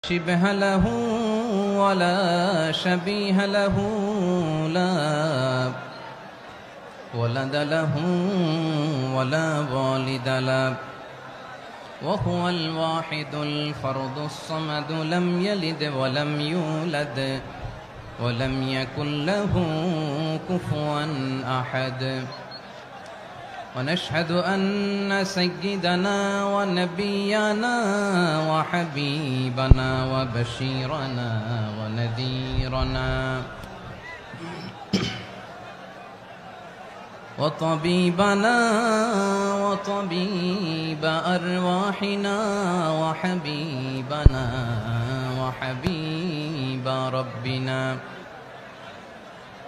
شبه له ولا شبيه له لا ولد له ولا والد له وهو الواحد الفرد الصمد لم يلد ولم يولد ولم يكن له كفوا أحد ونشهد أن سيدنا ونبينا وحبيبنا وبشيرنا ونذيرنا وطبيبنا وطبيب أرواحنا وحبيبنا وحبيب ربنا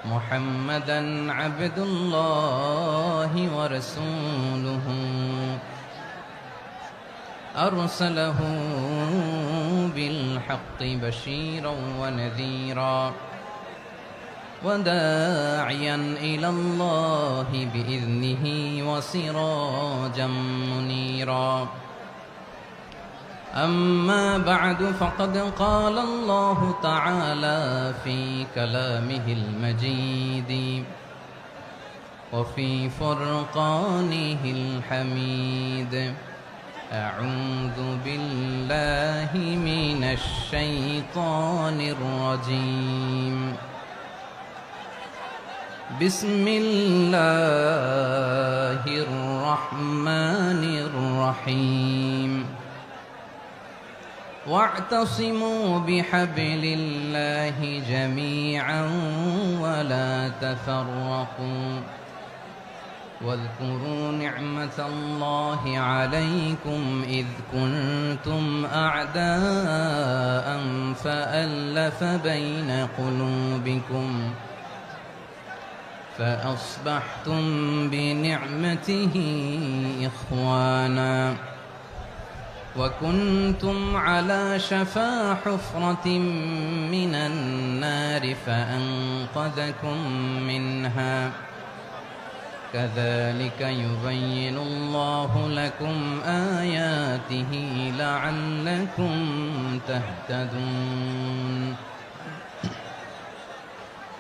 محمدا عبد الله ورسوله أرسله بالحق بشيرا ونذيرا وداعيا إلى الله بإذنه وسراجا منيرا أما بعد فقد قال الله تعالى في كلامه المجيد وفي فرقانه الحميد أعوذ بالله من الشيطان الرجيم بسم الله الرحمن الرحيم واعتصموا بحبل الله جميعا ولا تفرقوا واذكروا نعمة الله عليكم إذ كنتم أعداء فألف بين قلوبكم فأصبحتم بنعمته إخوانا وكنتم على شفا حفرة من النار فأنقذكم منها كذلك يبين الله لكم آياته لعلكم تهتدون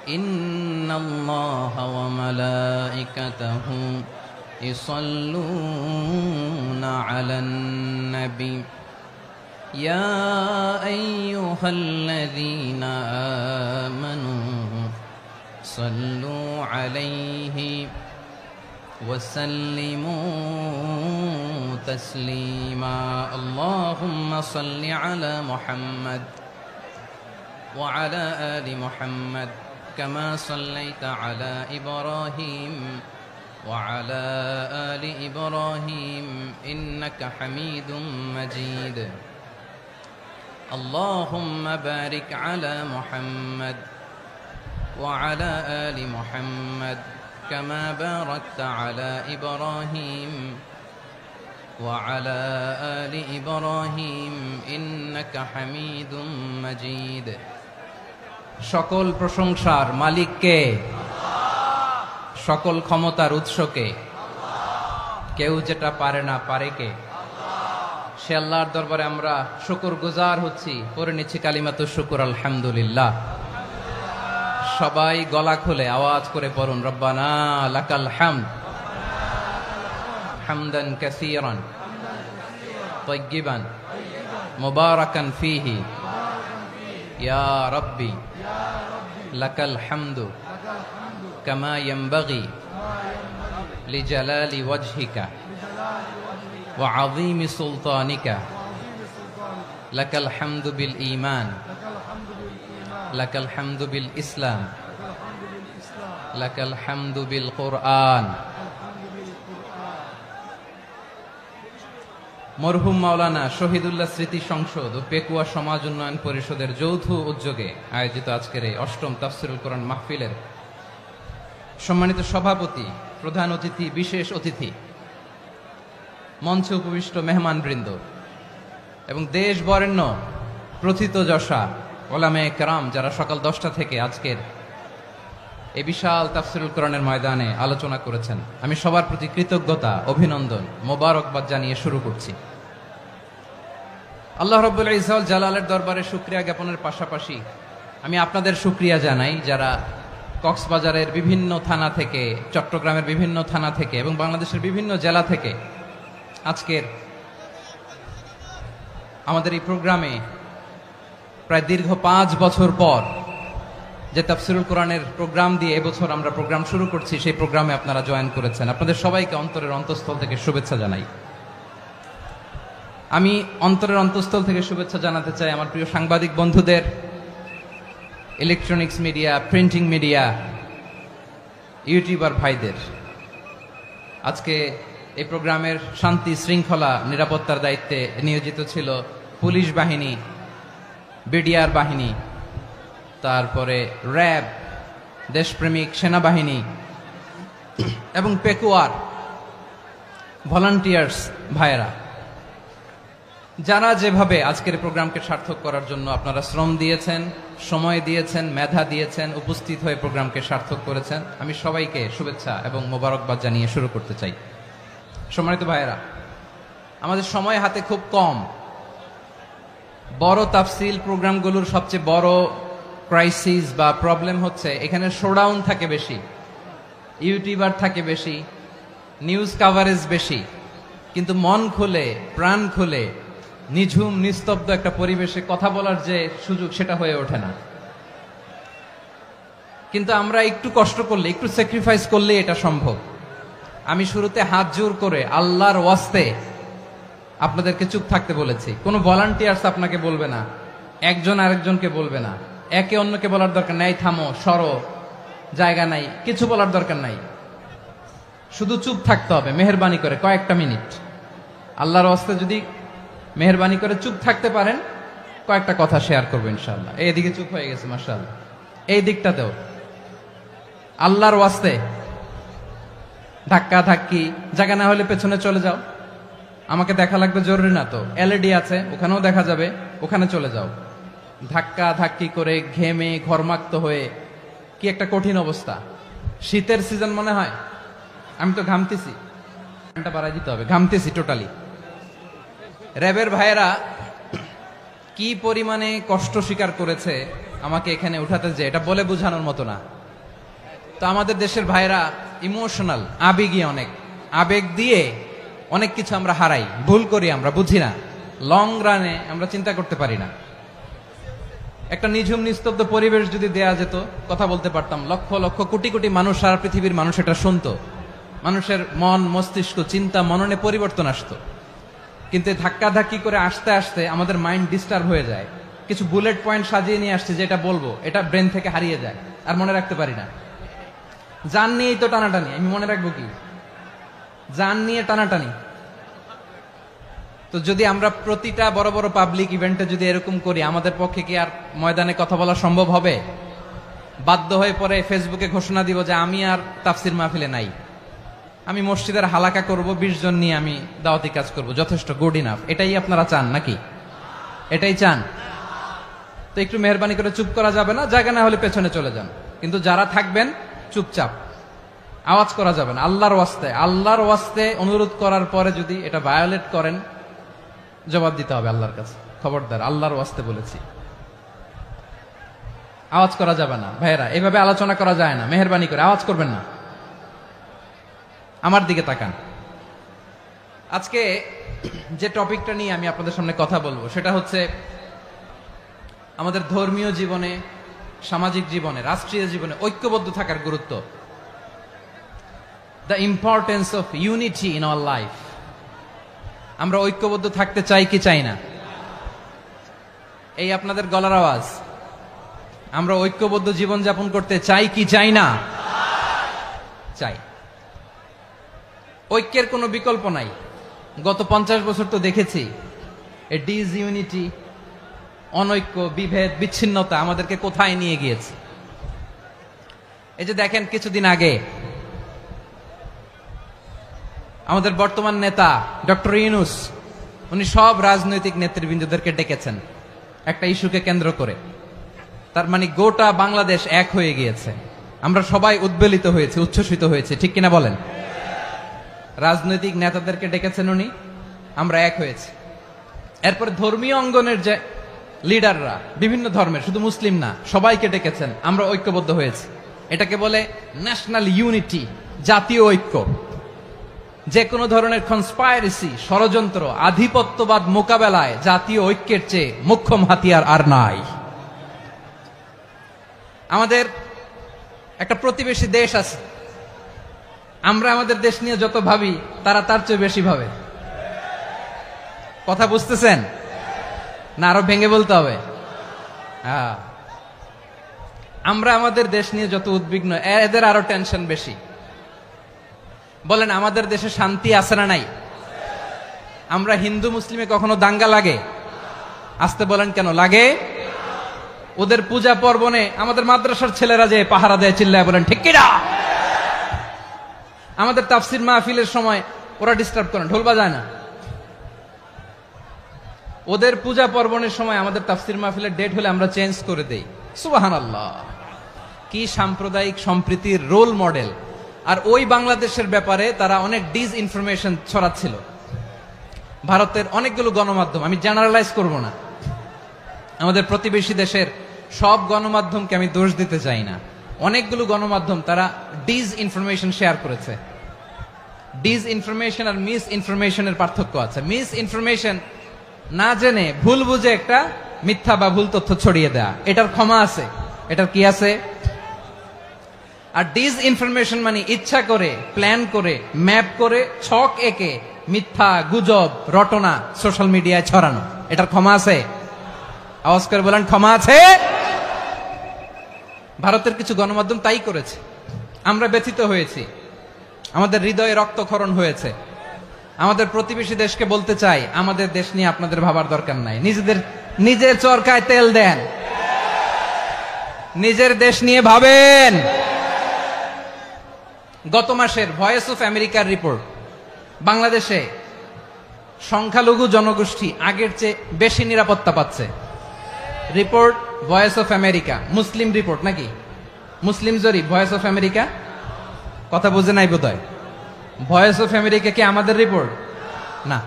إن الله وملائكته يصلون على النبي يا أيها الذين آمنوا صلوا عليه وسلموا تسليما اللهم صل على محمد وعلى آل محمد كما صليت على إبراهيم وعلى آل إبراهيم إنك حميد مجيد اللهم بارك على محمد وعلى آل محمد كما باركت على إبراهيم وعلى آل إبراهيم إنك حميد مجيد সকল প্রশংসার মালিক কে? সকল ক্ষমতার উৎস কে? কেউ যেটা পারে না পারে কে? সে আল্লাহর দরবারে আমরা শুকরগুজার হচ্ছি, পড়ে নিচ্ছি কালিমাতুশ শুকর আলহামদুলিল্লাহ। সবাই গলা খুলে আওয়াজ করে পড়ুন রব্বানা লাকাল হামদ হামদান কাসীরান তাইয়্যিবান মুবারাকান ফীহি ইয়া রাব্বি লাকাল হামদু কামা ইয়ানবাগি লিজালালি ওয়াজহিকা ওয়া আযীমি সুলতানিকা লাকাল হামদু বিল ঈমান লাকাল হামদু বিল ইসলাম লাকাল হামদু বিল কুরআন। মরহুম মাওলানা শহীদুল্লাহ স্মৃতি সংসদ ও পেকুয়া সমাজ উন্নয়ন পরিষদের যৌথ উদ্যোগে আয়োজিত আজকের এই অষ্টম তাফসীরুল কোরআন মাহফিলের সম্মানিত সভাপতি, প্রধান অতিথি, বিশেষ অতিথি, মঞ্চে উপবিষ্ট মেহমানবৃন্দ এবং দেশ বরেণ্য প্রথিতযশা ওলামায়ে কেরাম যারা সকাল 10টা থেকে আজকের এই বিশাল তাফসীরুল কোরআনের ময়দানে আলোচনা করেছেন, আমি সবার প্রতি কৃতজ্ঞতা, অভিনন্দন, মোবারকবাদ জানিয়ে শুরু করছি। আল্লাহ রাব্বুল ইজ্জত ওয়াল জালালের দরবারে শুকরিয়া জ্ঞাপনের পাশাপাশি আমি আপনাদের শুকরিয়া জানাই যারা কক্সবাজারের বিভিন্ন থানা থেকে, চট্টগ্রামের বিভিন্ন থানা থেকে এবং বাংলাদেশের বিভিন্ন জেলা থেকে আজকের আমাদের এই প্রোগ্রামে প্রায় দীর্ঘ 5 বছর পর যে তাফসিরুল কোরআনের প্রোগ্রাম দিয়ে এবছর আমরা প্রোগ্রাম শুরু করছি, সেই প্রোগ্রামে আপনারা জয়েন করেছেন। আপনাদের সবাইকে অন্তরের অন্তঃস্থল থেকে শুভেচ্ছা জানাই। আমি অন্তরের অন্তঃস্থল থেকে শুভেচ্ছা জানাতে চাই আমার প্রিয় সাংবাদিক বন্ধুদের, electronics media, printing media, YouTuber ভাইদের। আজকে এই প্রোগ্রামের শান্তি শৃঙ্খলা নিরাপত্তার দায়িত্বে নিয়োজিত ছিল পুলিশ বাহিনী, বিডিআর বাহিনী, তারপরে র্যাব, দেশপ্রেমিক সেনাবাহিনী এবং পেকুয়ার ভলান্টিয়ার্স ভাইয়েরা, যারা যেভাবে আজকের প্রোগ্রামকে সার্থক করার জন্য আপনারা শ্রম দিয়েছেন, সময় দিয়েছেন, মেধা দিয়েছেন, উপস্থিত হয়ে প্রোগ্রামকে সার্থক করেছেন, আমি সবাইকে শুভেচ্ছা এবং মোবারকবাদ জানিয়ে শুরু করতে চাই। সম্মানিত ভাইয়েরা, আমাদের সময় হাতে খুব কম। বড় তাফসিল প্রোগ্রামগুলোর সবচেয়ে বড় ক্রাইসিস বা প্রবলেম হচ্ছে এখানে শোডাউন থাকে বেশি, ইউটিউবার থাকে বেশি, নিউজ কাভারেজ বেশি, কিন্তু মন খুলে, প্রাণ খুলে, নিঝুম নিস্তব্ধ একটা পরিবেশে কথা বলার যে সুযোগ, সেটা হয়ে ওঠে না। কিন্তু আমরা একটু কষ্ট করলে, একটু স্যাক্রিফাইস করলে এটা সম্ভব। আমি শুরুতে হাত জোর করে আল্লাহর ওয়াস্তে আপনাদেরকে চুপ থাকতে বলেছি। কোনো ভলান্টিয়ার্স আপনাকে বলবে না, একজন আরেকজনকে বলবে না, একে অন্যকে বলার দরকার নাই, থামো, সরো, জায়গা নাই, কিছু বলার দরকার নাই। শুধু চুপ থাকতে হবে মেহেরবানি করে কয়েকটা মিনিট। আল্লাহর ওয়াস্তে যদি মেহেরবানি করে চুপ থাকতে পারেন, কয়েকটা কথা শেয়ার করবো ইনশাআল্লাহ। এইদিকে চুপ হয়ে গেছে মাশাআল্লাহ, এই দিকটাতেও আল্লাহর ওয়াস্তে ধাক্কা ধাক্কি, জায়গা না হলে পেছনে চলে যাও। আমাকে দেখা লাগবে জরুরি না তো, এলইডি আছে, ওখানেও দেখা যাবে, ওখানে চলে যাও। ধাক্কা ধাক্কি করে ঘেমে ঘরমাক্ত হয়ে কি একটা কঠিন অবস্থা। শীতের সিজন মনে হয়, আমি তো ঘামতেছি, ঘন্টা বাড়াই দিতে হবে, ঘামতেছি টোটালি। র্যাবের ভাইয়েরা কি পরিমাণে কষ্ট স্বীকার করেছে আমাকে এখানে উঠাতে, যে এটা বলে বোঝানোর মতো না। তো আমাদের দেশের ভাইয়েরা ইমোশনাল, আবেগী, অনেক আবেগ দিয়ে অনেক কিছু আমরা হারাই, ভুল করি, আমরা বুঝি না, লং রানে আমরা চিন্তা করতে পারি না। একটা নিঝুম নিস্তব্ধ পরিবেশ যদি দেয়া যেত, কথা বলতে পারতাম, লক্ষ লক্ষ কোটি কোটি মানুষ, সারা পৃথিবীর মানুষ এটা শুনতো, মানুষের মন, মস্তিষ্ক, চিন্তা, মননে পরিবর্তন আসতো। কিন্তু ধাক্কা ধাক্কি করে আসতে আসতে আমাদের মাইন্ড ডিস্টার্ব হয়ে যায়। কিছু বুলেট পয়েন্ট সাজিয়ে নিয়ে আসছে, যেটা বলবো এটা ব্রেন থেকে হারিয়ে যায়, আর মনে রাখতে পারি না। জান নিয়েই তো টানাটানি, আমি মনে রাখবো কি? জান নিয়ে টানাটানি। তো যদি আমরা প্রতিটা বড় বড় পাবলিক ইভেন্টে যদি এরকম করি, আমাদের পক্ষে কি আর ময়দানে কথা বলা সম্ভব হবে? বাধ্য হয়ে পরে ফেসবুকে ঘোষণা দিব যে আমি আর তাফসির মাহফিলে নাই, আমি মসজিদের হালাকা করব, 20 জন নিয়ে আমি দাওয়াতি কাজ করব, যথেষ্ট, গুড ইনাফ। এটাই আপনারা চান নাকি? এটাই চান? তো একটু মেহরবানি করে চুপ করা যাবে না? জায়গা না হলে পেছনে চলে যান, কিন্তু যারা থাকবেন চুপচাপ, আওয়াজ করা যাবে না। আল্লাহর ওয়াস্তে, আল্লাহর ওয়াস্তে অনুরোধ করার পরে যদি এটা ভায়োলেট করেন, জবাব দিতে হবে আল্লাহর কাছে। খবরদার, আল্লাহর ওয়াস্তে বলেছি, আওয়াজ করা যাবে না। ভাইয়েরা, এভাবে আলোচনা করা যায় না, মেহরবানি করে আওয়াজ করবেন না। আমার দিকে তাকান। আজকে যে টপিকটা নিয়ে আমি আপনাদের সামনে কথা বলবো, সেটা হচ্ছে আমাদের ধর্মীয় জীবনে, সামাজিক জীবনে, রাষ্ট্রীয় জীবনে ঐক্যবদ্ধ থাকার গুরুত্ব। The importance of unity in our life. আমরা ঐক্যবদ্ধ থাকতে চাই কি চাই না? এই আপনাদের গলার আওয়াজ। আমরা ঐক্যবদ্ধ জীবন যাপন করতে চাই কি চাই না? চাই। ঐক্যের কোনো বিকল্প নাই। গত 50 বছর তো দেখেছি এ ডিসইউনিটি, অনৈক্য, বিভেদ, বিচ্ছিন্নতা আমাদেরকে কোথায় নিয়ে গিয়েছে। এই যে দেখেন, কিছুদিন আগে আমাদের বর্তমান নেতা ডক্টর ইউনূস, উনি সব রাজনৈতিক নেতৃবৃন্দদেরকে ডেকেছেন একটা ইস্যুকে কেন্দ্র করে। তার মানে গোটা বাংলাদেশ এক হয়ে গিয়েছে। আমরা সবাই উদ্বেলিত হয়েছে, উচ্ছ্বসিত হয়েছে, ঠিক কিনা বলেন? রাজনৈতিক নেতাদেরকে ডেকেছেন উনি, আমরা এক হয়েছি। এরপরে ধর্মীয় অঙ্গনের যে লিডাররা বিভিন্ন ধর্মের, শুধু মুসলিম না, সবাইকে ডেকেছেন, আমরা ঐক্যবদ্ধ হয়েছি। এটাকে বলে ন্যাশনাল ইউনিটি, জাতীয় ঐক্য। যে কোনো ধরনের কনস্পাইরেসি, ষড়যন্ত্র, আধিপত্যবাদ মোকাবেলায় জাতীয় ঐক্যের চেয়ে মোক্ষম হাতিয়ার আর নাই। আমাদের একটা প্রতিবেশী দেশ আছে, আমরা আমাদের দেশ নিয়ে যত ভাবি তারা তার চেয়ে বেশি ভাবে। কথা বুঝতেছেন না? আরো ভেঙে বলতে হবে। হ্যাঁ, আমরা আমাদের দেশ নিয়ে যত উদ্বিগ্ন, এদের আরো টেনশন বেশি। বলেন, আমাদের দেশে শান্তি আছে না নাই? আমরা হিন্দু মুসলিমে কখনো দাঙ্গা লাগে? আসতে বলেন, কেন লাগে? ওদের পূজা পার্বণে আমাদের মাদ্রাসার ছেলেরা যে পাহারা দেয়, চিল্লায় বলেন ঠিক কিনা? আমাদের তাফসির মাহফিলের সময় ওরা ডিস্টার্ব করে, ঢোল বাজায় না। ওদের পূজা পার্বণের সময় আমাদের তাফসির মাহফিলের ডেট হলে আমরা চেঞ্জ করে দেই। সুবহানাল্লাহ, কি সাম্প্রদায়িক সম্প্রীতির রোল মডেল। আর ওই বাংলাদেশের ব্যাপারে তারা অনেক ডিস ইনফরমেশন ছড়াচ্ছিল। ভারতের অনেকগুলো গণমাধ্যম, আমি জেনারেলাইজ করব না, আমাদের প্রতিবেশী দেশের সব গণমাধ্যমকে আমি দোষ দিতে চাই না, অনেকগুলো গণমাধ্যম তারা ডিস ইনফরমেশন শেয়ার করেছে। ডিস ইনফরমেশন আর মিস ইনফরমেশনের পার্থক্য আছে। মিস ইনফরমেশন না জেনে ভুল বুঝে একটা মিথ্যা বা ভুল তথ্য ছড়িয়ে দেয়া, এটার ক্ষমা আছে, এটার কি আছে? আর ডিস ইনফরমেশন মানে ইচ্ছা করে, প্ল্যান করে, ম্যাপ করে, ছক এঁকে মিথ্যা, গুজব, রটনা সোশ্যাল মিডিয়ায় ছড়ানো, এটার ক্ষমা আছে? আওয়াজ করে বলেন, ক্ষমা আছে? ভারতের কিছু গণমাধ্যম তাই করেছে, আমরা ব্যথিত হয়েছি, আমাদের হৃদয়ে রক্তক্ষরণ হয়েছে। আমাদের প্রতিবেশী দেশকে বলতে চাই, আমাদের দেশ নিয়ে আপনাদের ভাবার দরকার নাই, নিজের চরকায় তেল দেন, নিজের দেশ নিয়ে ভাবেন। গত মাসের ভয়েস অফ আমেরিকার রিপোর্ট, বাংলাদেশে সংখ্যালঘু জনগোষ্ঠী আগের চেয়ে বেশি নিরাপত্তা পাচ্ছে। Report voice of America, Muslim report নাকি? মুসলিম জরিপ, ভয়েস অফ আমেরিকা। কথা বুঝে নাই বোধহয়। ভয়েস অফ আমেরিকা কি আমাদের রিপোর্ট? না,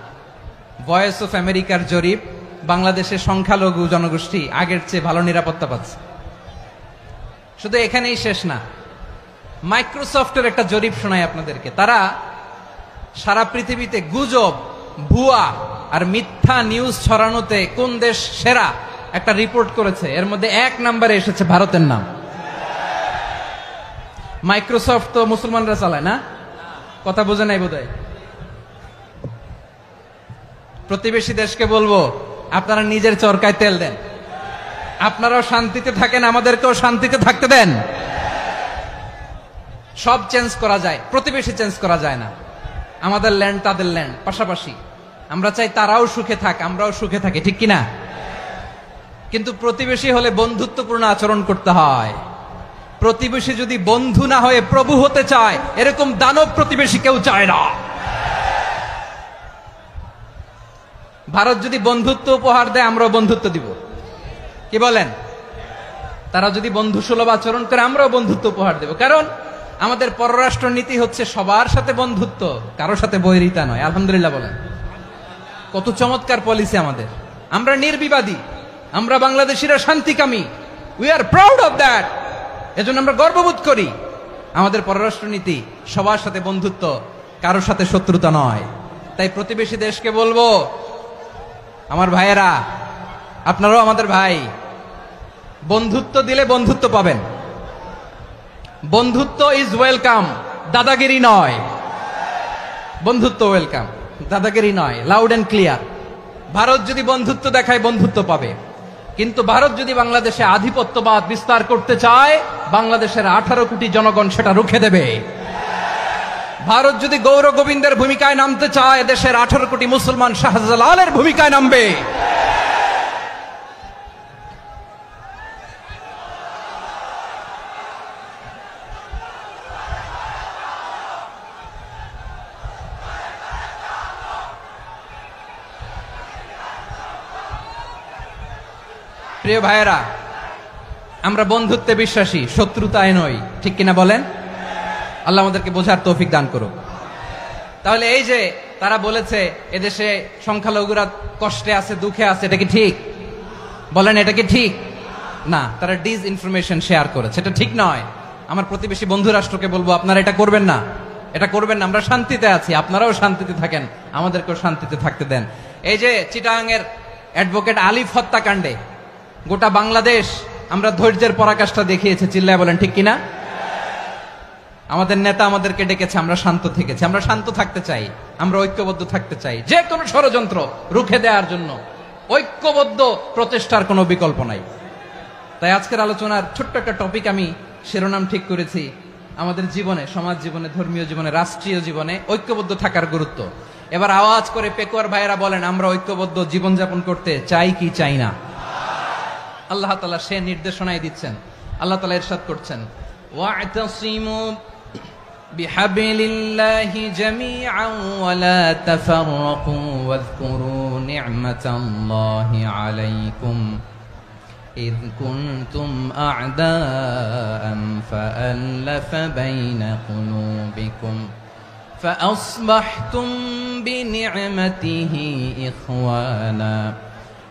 ভয়েস অফ আমেরিকার জরিপ, বাংলাদেশের সংখ্যালঘু জনগোষ্ঠী আগের চেয়ে ভালো নিরাপত্তা পাচ্ছে। শুধু এখানেই শেষ না, মাইক্রোসফটের একটা জরিপ শোনাই আপনাদেরকে। তারা সারা পৃথিবীতে গুজব, ভুয়া আর মিথ্যা নিউজ ছড়ানোতে কোন দেশ সেরা একটা রিপোর্ট করেছে। এর মধ্যে 1 নম্বরে এসেছে ভারতের নাম। মাইক্রোসফট তো মুসলমানরা চালায় না? কথা বোঝে নাই বোধহয়। প্রতিবেশী দেশকে বলবো, আপনারা নিজের চরকায় তেল দেন, আপনারাও শান্তিতে থাকেন, আমাদেরকেও শান্তিতে থাকতে দেন। সব চেঞ্জ করা যায়, প্রতিবেশী চেঞ্জ করা যায় না। আমাদের ল্যান্ড তাদের ল্যান্ড, পাশাপাশি। আমরা চাই তারাও সুখে থাক, আমরাও সুখে থাকি, ঠিক কিনা? কিন্তু প্রতিবেশী হলে বন্ধুত্বপূর্ণ আচরণ করতে হয়। প্রতিবেশী যদি বন্ধু না হয়ে প্রভু হতে চায়, এরকম দানব প্রতিবেশী কেউ চায় না। ভারত যদি বন্ধুত্ব উপহার দেয়, আমরাও বন্ধুত্ব দিব, কি বলেন? তারা যদি বন্ধু সুলভ আচরণ করে, আমরাও বন্ধুত্ব উপহার দেব। কারণ আমাদের পররাষ্ট্র নীতি হচ্ছে সবার সাথে বন্ধুত্ব, কারোর সাথে বৈরিতা নয়। আলহামদুলিল্লাহ বলেন, কত চমৎকার পলিসি আমাদের। আমরা নির্বিবাদী, আমরা বাংলাদেশিরা শান্তিকামী, we are proud of that. এজন্য আমরা গর্ববোধ করি। আমাদের পররাষ্ট্র নীতি সবার সাথে বন্ধুত্ব, কারোর সাথে শত্রুতা নয়। তাই প্রতিবেশী দেশকে বলবো, আমার ভাইয়েরা, আপনারাও আমাদের ভাই, বন্ধুত্ব দিলে বন্ধুত্ব পাবেন। বন্ধুত্ব ইজ ওয়েলকাম, দাদাগিরি নয়। বন্ধুত্ব ওয়েলকাম, দাদাগিরি নয়, লাউড এন্ড ক্লিয়ার। ভারত যদি বন্ধুত্ব দেখায়, বন্ধুত্ব পাবে। কিন্তু ভারত যদি বাংলাদেশে আধিপত্যবাদ বিস্তার করতে চায়, বাংলাদেশের 18 কোটি জনগণ সেটা রুখে দেবে। ভারত যদি গৌর গোবিন্দের ভূমিকায় নামতে চায়, দেশের 18 কোটি মুসলমান শাহজালালের ভূমিকায় নামবে। প্রিয় ভাইয়েরা, আমরা বন্ধুত্বে বিশ্বাসী, শত্রুতায় নই, ঠিক কিনা বলেন? আল্লাহ আমাদেরকে বোঝার তৌফিক দান করুক। তাহলে এই যে তারা বলেছে এদেশে সংখ্যালঘুরা কষ্টে আছে, দুঃখে আছে। এটা কি ঠিক? বলেন, এটা কি ঠিক? না, তারা ডিস ইনফরমেশন শেয়ার করেছে, এটা ঠিক নয়। আমার প্রতিবেশী বন্ধু রাষ্ট্রকে বলবো, আপনারা এটা করবেন না, এটা করবেন না। আমরা শান্তিতে আছি, আপনারাও শান্তিতে থাকেন, আমাদেরকেও শান্তিতে থাকতে দেন। এই যে চিটাগাংয়ের অ্যাডভোকেট আলিফ হত্যাকাণ্ডে গোটা বাংলাদেশ আমরা ধৈর্যের পরাকাষ্ঠা দেখিয়েছে, চিল্লায় বলেন ঠিক কিনা? আমাদের নেতা আমাদেরকে ডেকেছে, আমরা শান্ত থেকেছি। আমরা শান্ত থাকতে চাই, আমরা ঐক্যবদ্ধ থাকতে চাই। যে কোনো ষড়যন্ত্র রুখে দেওয়ার জন্য ঐক্যবদ্ধ প্রচেষ্টার কোনো বিকল্প নাই। তাই আজকের আলোচনার ছোট্ট একটা টপিক আমি শিরোনাম ঠিক করেছি, আমাদের জীবনে, সমাজ জীবনে, ধর্মীয় জীবনে, রাষ্ট্রীয় জীবনে ঐক্যবদ্ধ থাকার গুরুত্ব। এবার আওয়াজ করে পেকুয়ার ভাইয়েরা বলেন, আমরা ঐক্যবদ্ধ জীবনযাপন করতে চাই কি চাই না? আল্লাহ তাআলা সে নির্দেশনাই দিচ্ছেন। আল্লাহ তাআলা ইরশাদ করছেন, ওয়া'তাসিমু বিহাবলিল্লাহি জামিআন ওয়া লা তাফাররাকু ওয়াযকুরু নি'মাতাল্লাহি আলাইকুম إذ كنتم أعداء فألف بين قلوبكم فأصبحتم بنعمته إخوانا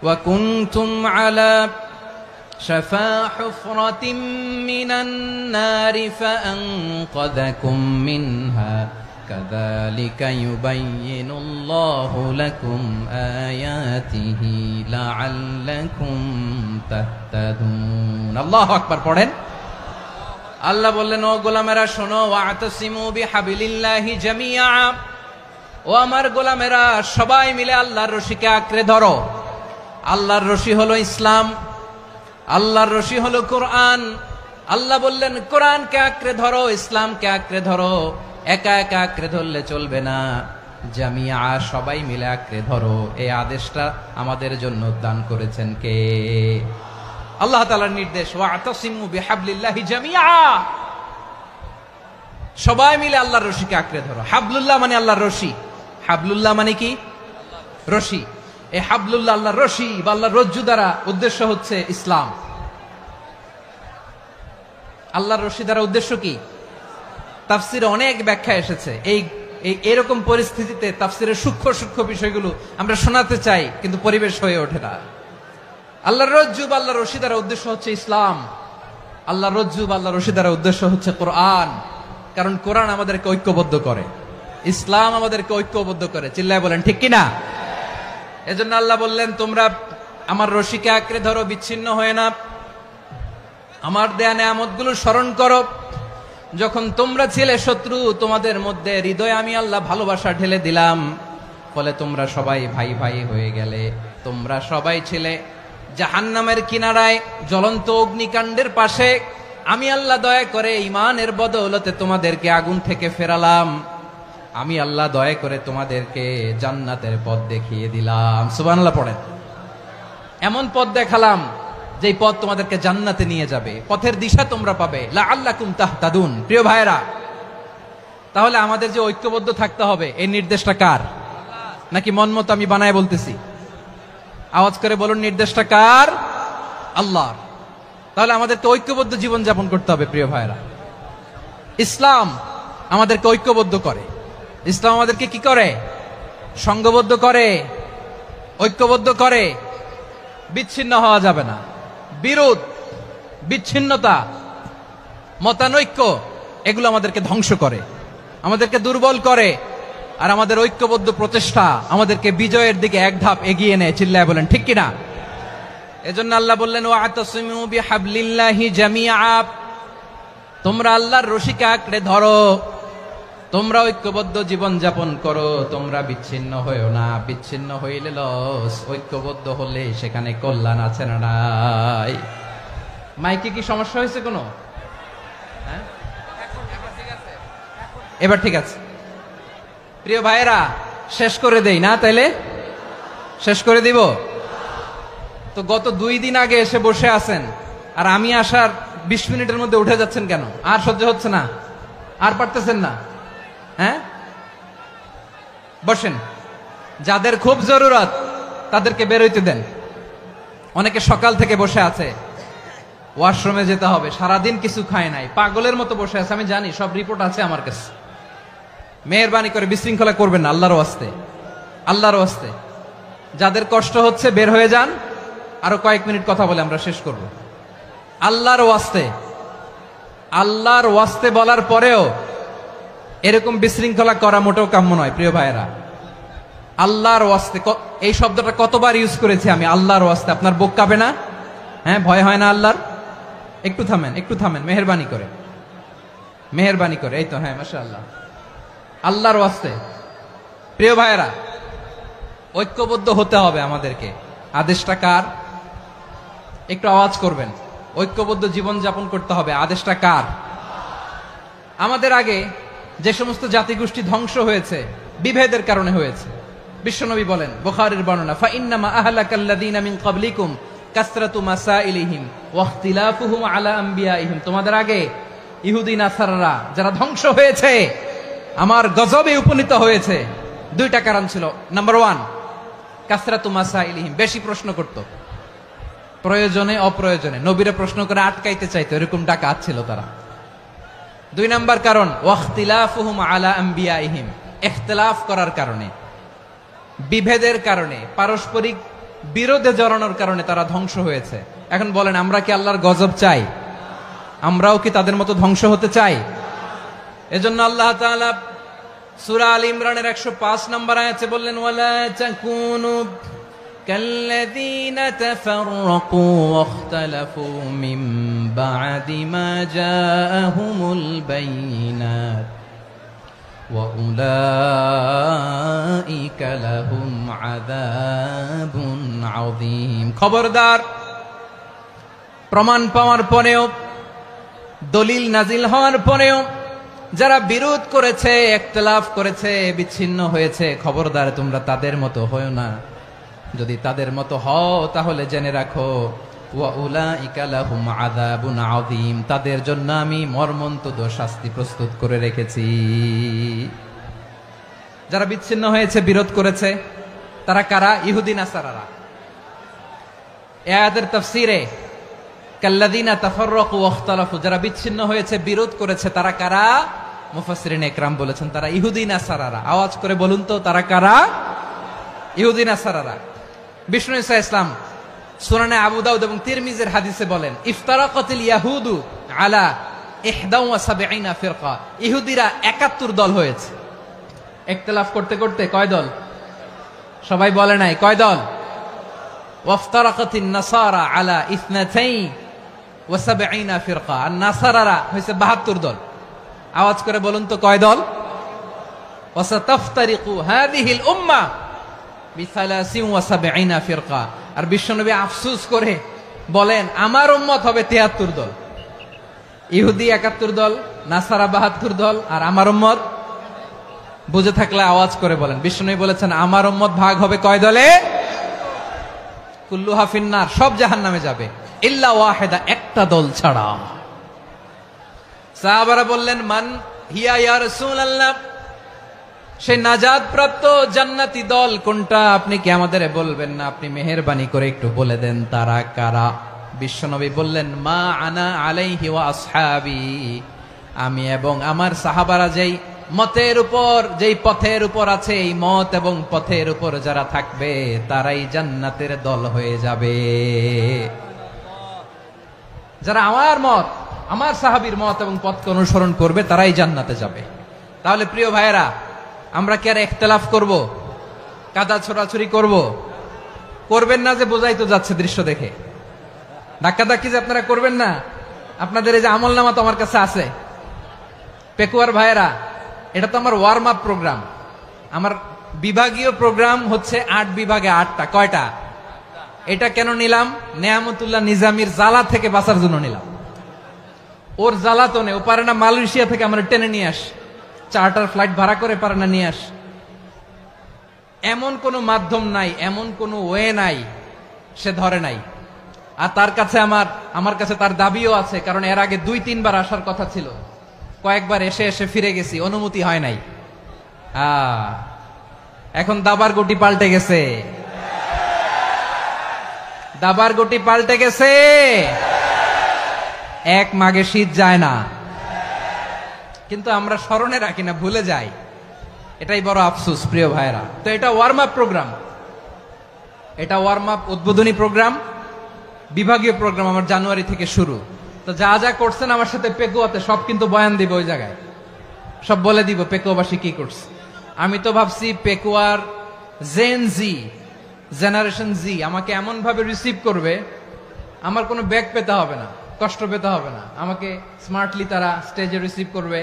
وكنتم على شفا حفرة من النار فأنقذكم منها كذلك يبين الله لكم آياته لعلكم تهتدون الله أكبر পড়েন। আল্লাহ বললেন, ও গোলামেরা শোনো, ওয়া'তাসিমু বিহাবলিল্লাহি জামিআ, ও আমার গোলামেরা সবাই মিলে আল্লাহর রশিকে আঁকড়ে ধরো। আল্লাহর রশি হলো ইসলাম, আল্লাহর রশি হলো কোরআন। আল্লাহ বললেন কোরআনকে আঁকড়ে ধরো, ইসলামকে আঁকড়ে ধরো। একা একা আঁকড়ে ধরলে চলবে না, জামিয়া, সবাই মিলে আঁকড়ে ধরো। এই আদেশটা আমাদের জন্য দান করেছেন কে? আল্লাহ তাআলার নির্দেশ, ওয়া'তাসিমু বিহাবলিল্লাহি জামিআ, সবাই মিলে আল্লাহর রশিকে আঁকড়ে ধরো। হাবলুল্লাহ মানে আল্লাহর রশি। হাবলুল্লাহ মানে কি? রশি। এই হাবলুল্লাহ আল্লাহর রশি বা আল্লাহর রজ্জু দ্বারা উদ্দেশ্য হচ্ছে ইসলাম। আল্লাহর রশি দ্বারা উদ্দেশ্য কি? তাফসিরে অনেক ব্যাখ্যা এসেছে। এরকম পরিস্থিতিতে তাফসিরের সূক্ষ্ম সূক্ষ্ম বিষয়গুলো আমরা শোনাতে চাই, কিন্তু পরিবেশ হয়ে ওঠে না। আল্লাহর রজ্জু বা আল্লাহর রশি দ্বারা উদ্দেশ্য হচ্ছে ইসলাম। আল্লাহর রজ্জু বা আল্লাহর রশি দ্বারা উদ্দেশ্য হচ্ছে কোরআন। কারণ কোরআন আমাদেরকে ঐক্যবদ্ধ করে, ইসলাম আমাদেরকে ঐক্যবদ্ধ করে। চিল্লায় বলেন ঠিক কিনা? এজন্য আল্লাহ বললেন, তোমরা আমার রশিকে আঁকড়ে ধরো, বিচ্ছিন্ন হয়ে না। আমার দেয়া নেয়ামতগুলো স্মরণ করো। যখন তোমরা ছিলে শত্রু, তোমাদের মধ্যে হৃদয়ে আমি আল্লাহ ভালোবাসা ঢেলে দিলাম, ফলে তোমরা সবাই ভাই ভাই হয়ে গেলে। তোমরা সবাই ছিলে জাহান্নামের কিনারায়, জ্বলন্ত অগ্নিকাণ্ডের পাশে। আমি আল্লাহ দয়া করে ঈমানের বদৌলতে তোমাদেরকে আগুন থেকে ফেরালাম। আমি আল্লাহ দয়া করে তোমাদেরকে জান্নাতের পথ দেখিয়ে দিলাম। সুবহানাল্লাহ পড়েন। এমন পথ দেখালাম যেই পথ তোমাদেরকে জান্নাতে নিয়ে যাবে, পথের দিশা তোমরা পাবে। লাআল্লাকুম তাহতাদুন। প্রিয় ভাইরা, তাহলে আমাদের যে ঐক্যবদ্ধ থাকতে হবে, এই নির্দেশটা কার? নাকি মন মতো আমি বানায় বলতেছি? আওয়াজ করে বলুন, নির্দেশটা কার? আল্লাহর। তাহলে আমাদেরকে ঐক্যবদ্ধ জীবন যাপন করতে হবে। প্রিয় ভাইরা, ইসলাম আমাদেরকে ঐক্যবদ্ধ করে। ইসলাম আমাদেরকে কি করে? সংঘবদ্ধ করে, ঐক্যবদ্ধ করে। বিচ্ছিন্ন হওয়া যাবে না। বিরোধ, বিচ্ছিন্নতা, মতানৈক্য, এগুলো আমাদেরকে ধ্বংস করে, আমাদেরকে দুর্বল করে। আর আমাদের ঐক্যবদ্ধ প্রচেষ্টা আমাদেরকে বিজয়ের দিকে এক ধাপ এগিয়ে নেয়। চিল্লায় বলেন ঠিক কিনা? এজন্য আল্লাহ বললেন, ওয়া'তাসিমু বিহাবলিল্লাহি জামিআ, তোমরা আল্লাহর রশিকে আঁকড়ে ধরো, তোমরা ঐক্যবদ্ধ জীবন যাপন করো, তোমরা বিচ্ছিন্ন হইও না। বিচ্ছিন্ন হইলে লস, ঐক্যবদ্ধ হলে সেখানে কল্যাণ আছে না নাই? মাইকে কি সমস্যা হয়েছে কোনো? এবার ঠিক আছে। প্রিয় ভাইয়েরা, শেষ করে দেই না? তাইলে শেষ করে দিব তো। গত 2 দিন আগে এসে বসে আছেন, আর আমি আসার 20 মিনিটের মধ্যে উঠে যাচ্ছেন কেন? আর সহ্য হচ্ছে না? আর পারতেছেন না? হ্যাঁ, বসেন। যাদের খুব জরুরত তাদেরকে বের হইতে দেন। অনেকে সকাল থেকে বসে আছে, ওয়াশরুমে যেতে হবে, সারাদিন কিছু খায় নাই, পাগলের মতো বসে আছে। আমি জানি, সব রিপোর্ট আছে আমার কাছে। মেহেরবানি করে বিশৃঙ্খলা করবেন না, আল্লাহর ওয়াস্তে, আল্লাহর ওয়াস্তে। যাদের কষ্ট হচ্ছে বের হয়ে যান, আরো কয়েক মিনিট কথা বলে আমরা শেষ করব। আল্লাহর ওয়াস্তে, আল্লাহর ওয়াস্তে বলার পরেও এরকম বিশৃঙ্খলা করা মোটেও কাম্য নয় প্রিয় ভাইয়েরা। আল্লাহর ওয়াস্তে, এই শব্দটা কতবার ইউজ করেছি আমি, আল্লাহর ওয়াস্তে। আপনার বুক কাঁপে না? হ্যাঁ, ভয় হয় না আল্লাহর? একটু থামেন, একটু থামেন, মেহেরবানি করে, মেহেরবানি করে। এই তো, হ্যাঁ, মাশাআল্লাহ। আল্লাহর ওয়াস্তে প্রিয় ভাইয়েরা, ঐক্যবদ্ধ হতে হবে আমাদেরকে। আদেশটা কার? একটু আওয়াজ করবেন। ঐক্যবদ্ধ জীবন যাপন করতে হবে, আদেশটা কার? আমাদের আগে যে সমস্ত জাতিগোষ্ঠী ধ্বংস হয়েছে বিভেদের কারণে হয়েছে। বিশ্বনবী বলেন, বুখারীর বর্ণনা, ফাইন্নামা আহলাকাল্লাযীনা মিন ক্বাবলিকুম কাসরাতু মাসাইলিহিম ওয়া ইখতিলাফুহুম আলা আম্বিয়াইহিম। তোমাদের আগে ইহুদি নাসারারা যারা ধ্বংস হয়েছে, আমার গজবে উপনীত হয়েছে, দুইটা কারণ ছিল। নাম্বার 1, কাসরাতু মাসাইলিহিম, বেশি প্রশ্ন করত, প্রয়োজনে অপ্রয়োজনে নবীরা প্রশ্ন করে আটকাইতে চাইতো, এরকম ডাকাত ছিল তারা। 2 নাম্বার কারণ, ওয়াখতিলাফুহুম আলা আম্বিয়াইহিম, ইখতিলাফ করার কারণে, বিভেদের কারণে, পারস্পরিক বিরোধে জড়ানোর কারণে তারা ধ্বংস হয়েছে। এখন বলেন, আমরা কি আল্লাহর গজব চাই? আমরাও কি তাদের মতো ধ্বংস হতে চাই? এজন্য আল্লাহ তাআলা সূরা আল ইমরানের 105 নম্বর আয়াতে বললেন, ওয়ালা তাকুনু কাল্লাযীনা তাফাররাকু ওয়াখতালাফু মিন বা'দি মা জাআহুমুল বাইয়িনাত ওয়া উলাইকা লাহুম আযাবুন আযীম। খবরদার, প্রমাণ পাওয়ার পরেও, দলিল নাজিল হওয়ার পরেও যারা বিরোধ করেছে, ইখতিলাফ করেছে, বিচ্ছিন্ন হয়েছে, খবরদার তোমরা তাদের মতো হয়ো না। যদি তাদের মতো হও তাহলে জেনে রাখো, ওয়া উলাইকা লাহুম আযাবুন আযীম, তাদের জন্য আমি মর্মন্তুদ শাস্তি প্রস্তুত করে রেখেছি। যারা বিচ্ছিন্ন হয়েছে, বিরোধ করেছে, তারা কারা? ইহুদি নাসারারা। এই আয়াতের তাফসীরে কাল্লাযীনা তাফাররাকু ওয়াখতালাফু, যারা বিচ্ছিন্ন হয়েছে, বিরোধ করেছে, তারা কারা? মুফাসসিরিন ইকরাম বলেছেন তারা ইহুদি নাসারারা। আওয়াজ করে বলুন তো, তারা কারা? ইহুদি নাসারারা। বিষ্ণু ঈসা ইসলাম সুনানে আবু দাউদ এবং তিরমিজির হাদিসে বলেন, ইফতারাকাতিল ইয়াহুদু আলা 71 ফিরকা, ইহুদিরা 71 দল হয়েছে। ইখতিলাফ করতে করতে কয় দল? সবাই বলে নাই, কয় দল? ওয়াফতারাকাতিন নাসারা আলা 72 ফিরকা, আর নাসারারা হয়েছে 72 দল। আওয়াজ করে বলুন তো, কয় দল? ওয়াসাতাফতারিকু হাযিহিল উম্মাহ বি73 ফিরকা। আর বিশ্বনবী আফসোস করে বলেন, আমার উম্মত হবে 73 দল। ইহুদি 71 দল, নাসারা 72 দল, আর আমার উম্মত, বুঝে থাকলে আওয়াজ করে বলেন। বিশ্বনবী বলেছেন, আমার উম্মত ভাগ হবে কয় দলে? কুল্লুহা ফিন্নার, সব জাহান্নামে যাবে, ইল্লা ওয়াহিদা, একটা দল ছাড়া। সাহাবারা বললেন, মান হিয়া ইয়া রাসূলুল্লাহ, সেই নাজাত প্রাপ্ত জান্নাতি দল কোনটা? আপনি কি আমাদের বলবেন না? আপনি মেহেরবানি করে একটু বলে দেন তারা কারা। বিশ্বনবী বললেন, মা আনা আলাইহি ওয়া আসহাবি, আমি এবং আমার সাহাবারা যেই মতের উপর, যেই পথের উপর আছে, এই মত এবং পথের উপর যারা থাকবে তারাই জান্নাতের দল হয়ে যাবে। যারা আমার মত, আমার সাহাবীর মত এবং পথকে অনুসরণ করবে তারাই জান্নাতে যাবে। তাহলে প্রিয় ভাইয়েরা, আমরা কি আর ইখতিলাফ করব? কাদা ছোড়াছুরি করব? করবেন না যে বোঝাই তো যাচ্ছে দৃশ্য দেখে। ধাক্কাধাক্কি যে আপনারা করবেন না। আপনাদের এই যে আমলনামা তো আমার কাছে আছে। পেকুয়ার ভাইয়েরা, এটা তো আমার ওয়ার্ম আপ প্রোগ্রাম। আমার বিভাগীয় প্রোগ্রাম হচ্ছে 8 বিভাগে 8টা। কয়টা? এটা কেন নিলাম? নেয়ামতুল্লাহ নিজামীর জ্বালা থেকে বাঁচার জন্য নিলাম। ওর জ্বালাতনে ও পারে না মালয়েশিয়া থেকে আমরা টেনে নিয়ে আস, চার্টার ফ্লাইট ভাড়া করে পারে না নিয়ে আস। এমন কোনো মাধ্যম নাই, এমন কোনো ওয়ে নাই সে ধরে নাই। আর তার কাছে আমার কাছে তার দাবিও আছে, কারণ এর আগে 2-3 বার আসার কথা ছিল। কয়েকবার এসে এসে ফিরে গেছি, অনুমতি হয় নাই। এখন দাবার গুটি পাল্টে গেছে, দাবার গুটি পাল্টে গেছে। এক মাঘে শীত যায় না, কিন্তু আমরা স্মরণে রাখি না, ভুলে যাই। এটাই বড় আফসোস প্রিয় ভাইরা। তো এটা ওয়ার্ম আপ প্রোগ্রাম, এটা ওয়ার্ম আপ উদ্বোধনী প্রোগ্রাম, বিভাগীয় প্রোগ্রাম আমার জানুয়ারি থেকে শুরু। তো যা যা করছেন আমার সাথে পেকুয়াতে সব কিন্তু বয়ান দিব, ওই জায়গায় সব বলে দিব পেকুয়াবাসী কি করছে। আমি তো ভাবছি পেকুয়ার জেনারেশন জি আমাকে এমন ভাবে রিসিভ করবে, আমার কোনো ব্যাক পেতে হবে না, কষ্ট পেতে হবে না। আমাকে স্মার্টলি তারা স্টেজে রিসিভ করবে,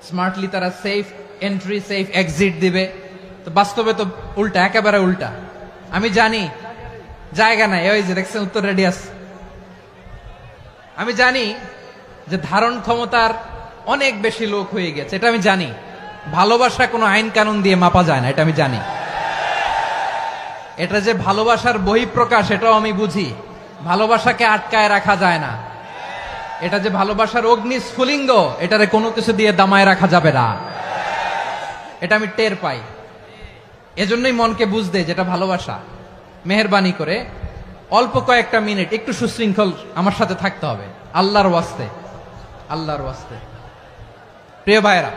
স্মার্টলি তারা সেফ এন্ট্রি সেফ এক্সিট দিবে। তো বাস্তবে তো উল্টা, একেবারে উল্টা। আমি জানি জায়গা নাই, ওই যে দেখছেন উত্তর রেডিয়াস। আমি জানি যে ধারণ ক্ষমতার অনেক বেশি লোক হয়ে গেছে, এটা আমি জানি। ভালোবাসা কোনো আইন কানুন দিয়ে মাপা যায় না, এটা আমি জানি। এটা যে ভালোবাসার বহিঃপ্রকাশ এটাও আমি বুঝি। ভালোবাসাকে আটকায় রাখা যায় না। এটা যে ভালোবাসার অগ্নি স্ফুলিঙ্গ, এটারে কোনো কিছু দিয়ে দামায় রাখা যাবে না, এটা আমি টের পাই। এজন্যই মনকে বুঝতে যেটা ভালোবাসা। মেহেরবানি করে অল্প কয়েকটা মিনিট একটু সুশৃঙ্খল আমার সাথে থাকতে হবে, আল্লাহর ওয়াস্তে, আল্লাহর ওয়াস্তে। প্রিয় ভাইরা,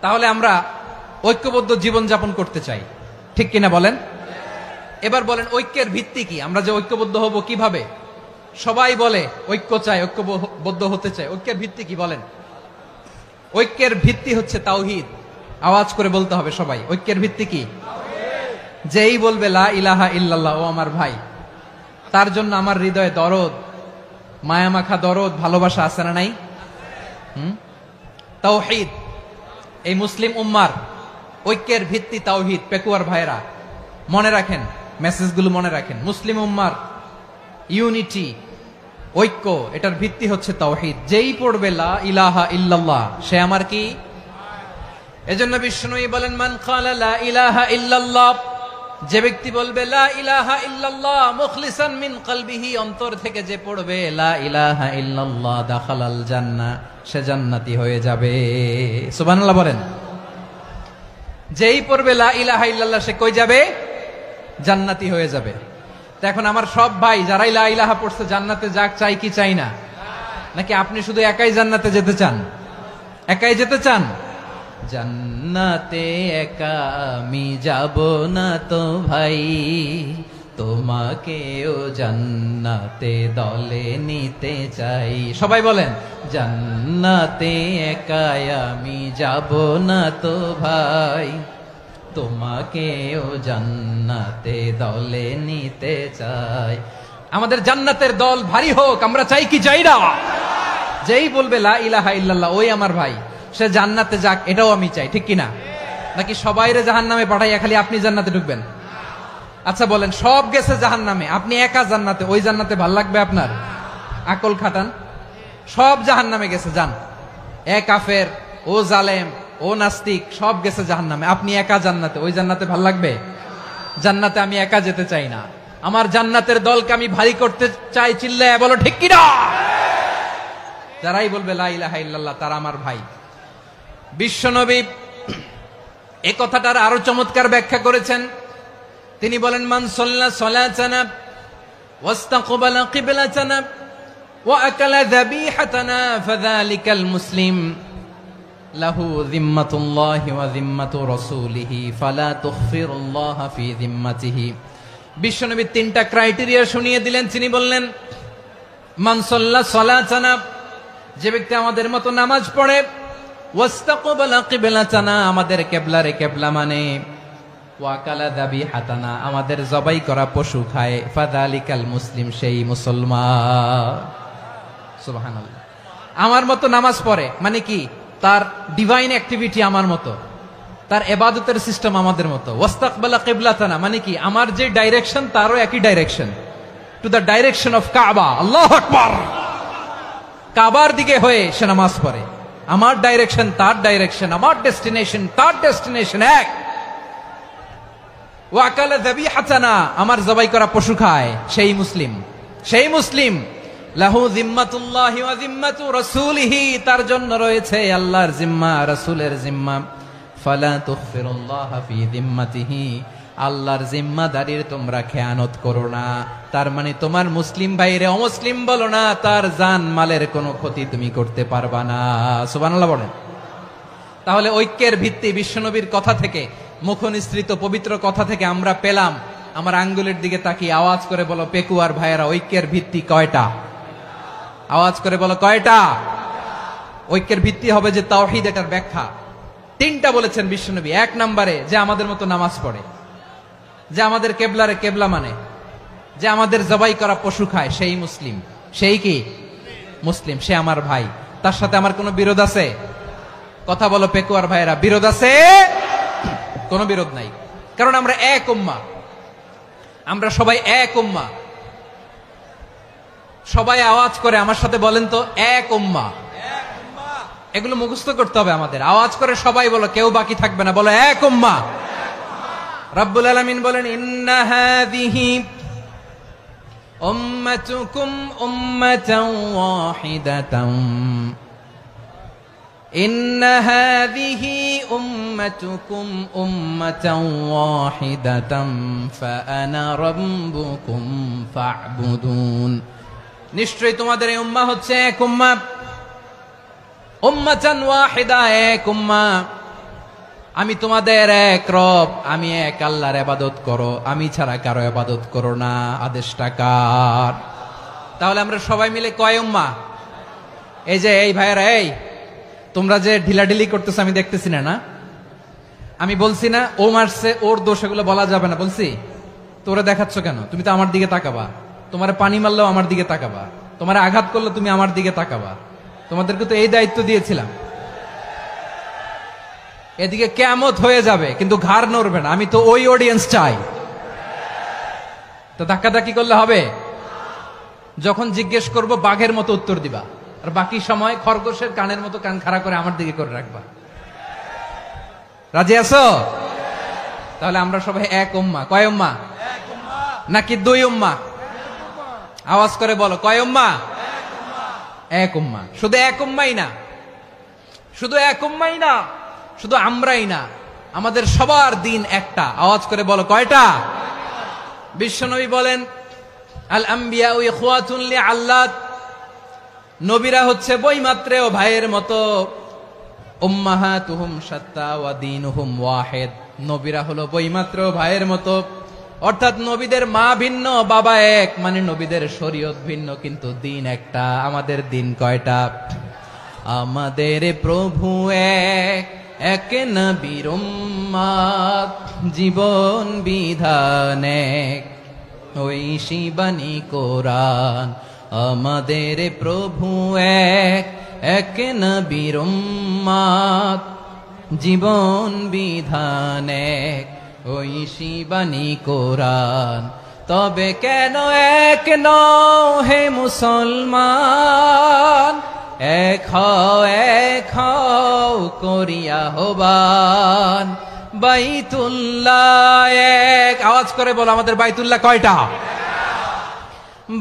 তাহলে আমরা ঐক্যবদ্ধ জীবন যাপন করতে চাই, ঠিক কিনা বলেন? এবার বলেন ঐক্যের ভিত্তি কি? আমরা যে ঐক্যবদ্ধ হব কিভাবে? সবাই বলে ঐক্য চাই, ঐক্যবদ্ধ হতে চাই। ঐক্যের ভিত্তি কি বলেন? ঐক্যের ভিত্তি হচ্ছে তাওহীদ। আওয়াজ করে বলতে হবে সবাই, ঐক্যের ভিত্তি কি? যেই বলবে লা ইলাহা ইল্লাল্লাহ, ও আমার ভাই, তার জন্য আমার হৃদয়ে দরদ, মায়ামাখা দরদ, ভালোবাসা আছে না নাই? তাওহীদ। এই মুসলিম উম্মার ঐক্যের ভিত্তি তাওহীদ। পেকুয়ার ভাইরা মনে রাখেন, মেসেজগুলো মনে রাখেন। মুসলিম উম্মার ইউনিটি, ঐক্য, এটার ভিত্তি হচ্ছে তাওহীদ। যেই পড়বে লা ইলাহা ইল্লাল্লাহ, সে আমার কি? এজন্য বিষ্ণুই বলেন মান ক্বালা লা ইলাহা ইল্লাল্লাহ, যে ব্যক্তি বলবে লা ইলাহা ইল্লাল্লাহ মুখলিসান মিন কলবিহি, অন্তর থেকে যে পড়বে লা ইলাহা ইল্লাল্লাহ, দাখালাল জান্নাহ, সে জান্নাতি হয়ে যাবে। সুবহানাল্লাহ বলেন। যেই পড়বে লা ইলাহা ইল্লাল্লাহ, সে কই যাবে? জান্নাতি হয়ে যাবে। তো এখন আমার সব ভাই যারাই লা ইলাহা পড়ছে জান্নাতে যাক, চাই কি চাই না? নাকি আপনি শুধু একাই জান্নাতে যেতে চান? একাই যেতে চান? জান্নাতে একা আমি যাব না তো ভাই, তোমাকেও জান্নাতে দলে নিতে চাই। সবাই বলেন জান্নাতে একা আমি যাব না তো ভাই, তোমাকেও জান্নাতে দলে নিতে চাই। আমাদের জান্নাতের দল ভারী হোক, আমরা চাই কি চাই না? যেই বলবে লা ইলাহা ইল্লাল্লাহ, ওই আমার ভাই, সে জান্নাতে যাক, এটাও আমি চাই, ঠিক কিনা? নাকি সবাইরে জাহান্নামে পাঠাইয়া খালি আপনি জান্নাতে ঢুকবেন? আচ্ছা বলেন, সব গেছে জাহান্নামে, আপনি একা জান্নাতে, ওই জান্নাতে ভাল লাগবে আপনার? আকল খাটান। সব জাহান্নামে গেছে, যান। এ কাফের, ও জালেম, ও নাস্তিক, সব গেছে জাহান্নামে, আপনি একা জান্নাতে, ওই জান্নাতে ভাল লাগবে? জান্নাতে আমি একা যেতে চাই না, আমার জান্নাতের দলকে আমি ভারী করতে চাই। চিল্লায় বলো ঠিক কিনা? যারাই বলবে লা ইলাহা ইল্লাল্লাহ, তারা আমার ভাই। বিশ্বনবী এই কথাটার আরো চমৎকার ব্যাখ্যা করেছেন। তিনি বলেন মান সাল্লা সালাতানা ওয়াস্তাকবালা কিবলাতানা ওয়া আকালা যাবিহাতানা ফাযালিকাল মুসলিম লাহু যিম্মাতুল্লাহি ওয়া যিম্মাতু রাসূলিহি ফালা তুখফিরুল্লাহা ফি যিম্মাতিহি। বিশ্বনবী তিনটা ক্রাইটেরিয়া শুনিয়ে দিলেন। তিনি বললেন মান সাল্লা সালাতানা, যে ব্যক্তি আমাদের মতো নামাজ পড়ে, ওয়াস্তাকবালা কিবলাতানা, আমাদের কিবলারে কিবলা মানে, ওয়াকালা যাবিহাতানা, আমাদের জবাই করা পশু খায়, ফাযালিকাল মুসলিম, সেই মুসলমান। সুবহানাল্লাহ। আমার মতো নামাজ পড়ে মানে কি? তার ডিভাইন অ্যাক্টিভিটি আমার মতো, তার ইবাদতের সিস্টেম আমাদের মতো। ওয়াস্তাকবালা কিবলাতানা মানে কি? আমার যে ডাইরেকশন তারও একই direction, to the direction of কাবা। আল্লাহু আকবার। কাবার দিকে হয়ে সে নামাজ পড়ে। আমার ডাইরেকশন তার ডাইরেকশন, আমার ডেস্টিনেশন তার ডেস্টিনেশন এক। ওয়াকালা যাবিহাতানা, আমার জবাই করা পশু খায়, সেই মুসলিম। সেই মুসলিম। লাহু যিম্মাতুল্লাহি ওয়া যিম্মাতু রাসূলিহি, তার জন্য রয়েছে আল্লাহর জিম্মা, রাসূলের জিম্মা। ফালা তুখফিরুল্লাহা ফি যিম্মাতিহি, আল্লাহর জিম্মাদারির তোমরা খেয়ানত করো না। তার মানে তোমার মুসলিম ভাইরে অমুসলিম বলো না, তার জান মালের কোনো ক্ষতি তুমি করতে পারবা না। সুবহানাল্লাহ বলেন। তাহলে ঐক্যের ভিত্তি বিশ্বনবীর কথা থেকে, মুখনিসৃত পবিত্র কথা থেকে আমরা পেলাম। আমার আঙ্গুলের দিকে তাকিয়ে আওয়াজ করে বলো পেকুয়ার ভাইয়েরা, ঐক্যের ভিত্তি কয়টা? আওয়াজ করে বলো কয়টা? ঐক্যের ভিত্তি হবে যে তাওহীদ, এটার ব্যাখ্যা 3টা বলেছেন বিশ্বনবী। 1 নম্বরে যে আমাদের মতো নামাজ পড়ে, যে আমাদের কেবলারে কেবলা মানে, যে আমাদের জবাই করা পশু খায়, সেই মুসলিম। সেই কি মুসলিম? সে আমার ভাই, তার সাথে আমার কোনো বিরোধ আছে? কথা বলো পেকুয়ার ভাইয়েরা, বিরোধ আছে? কোনো বিরোধ নাই, কারণ আমরা এক উম্মাহ, আমরা সবাই এক উম্মাহ। সবাই আওয়াজ করে আমার সাথে বলেন তো, এক উম্মাহ। এগুলো মুখস্থ করতে হবে আমাদের। আওয়াজ করে সবাই বলো, কেউ বাকি থাকবে না, বলো এক উম্মাহ। রব্বুল আলামিন বলেন, ইন্না হাযিহি উম্মাতুকুম উম্মাতান ওয়াহিদাতান, ইন্না হাযিহি উম্মাতুকুম উম্মাতান ওয়াহিদাতান ফাআনা রাব্বুকুম ফা'বুদুন। নিশ্চয়ই তোমাদের এই উম্মাহ হচ্ছে এক উম্মাহ, উম্মাতান ওয়াহিদা, এক উম্মাহ। আমি তোমাদের এক রব, আমি এক আল্লাহর ইবাদত করো, আমি ছাড়া কারো ইবাদত করো না। আদেশটা কার? তাহলে আমরা সবাই মিলে কয় উম্মাহ? এই যে এই ভাইয়েরা, এই তোমরা যে ঢিলাঢিলি করতেছো আমি দেখতেছি না, না আমি বলছি না ও মারছে, ওর দোষ, এগুলো বলা যাবে না বলছি? তোরা দেখাচ্ছ কেন? তুমি তো আমার দিকে তাকাবা। তোমার পানি মারলেও আমার দিকে তাকাবা, তোমার আঘাত করলে তুমি আমার দিকে তাকাবা। তোমাদেরকে তো এই দায়িত্ব দিয়েছিলাম। এদিকে কিয়ামত হয়ে যাবে কিন্তু ঘাড় নড়বে না, আমি তো ওই অডিয়েন্স চাই। তো ধাক্কাধাক্কি করলে হবে? যখন জিজ্ঞেস করব বাঘের মতো উত্তর দিবা, আর বাকি সময় খরগোশের কানের মতো কান খাড়া করে আমার দিকে করে রাখবা। রাজি আছো? তাহলে আমরা সবাই এক উম্মাহ। কয় উম্মাহ? নাকি দুই উম্মাহ? আওয়াজ করে বলো, কয় উম্মাহ? এক উম্মাহ। শুধু এক উম্মাহই না, শুধু এক উম্মাহই না, শুধু আমরাই না, আমাদের সবার দিন একটা। আওয়াজ করে বলো কয়টা? বিশ্বনবী বলেন, আল আম্বিয়াউ ইখওয়াতুন লিআল্লাত, নবীরা হচ্ছে বৈমাত্রেয় ভাইয়ের মতো। উম্মাহাতুহুম শাত্তা ওয়া দীনুহুম ওয়াহিদ, নবীরা হলো বৈমাত্রেয় ভাইয়ের মতো। অর্থাৎ নবীদের মা ভিন্ন, বাবা এক, মানে নবীদের শরীয়ত ভিন্ন, কিন্তু দিন একটা। আমাদের দিন কয়টা? আমাদের প্রভু এক, এক নবীর উম্মাত, জীবন বিধান এক, ওই শিবানী কোরআন। আমাদের প্রভু এক, এক নবীর উম্মাত, জীবন বিধান এক, ওই শিবানী কোরআন। তবে কেন এক নও হে মুসলমান, এক হও করিয়া হবান। বাইতুল্লাহ এক, আওয়াজ করে বলো আমাদের বাইতুল্লাহ কয়টা?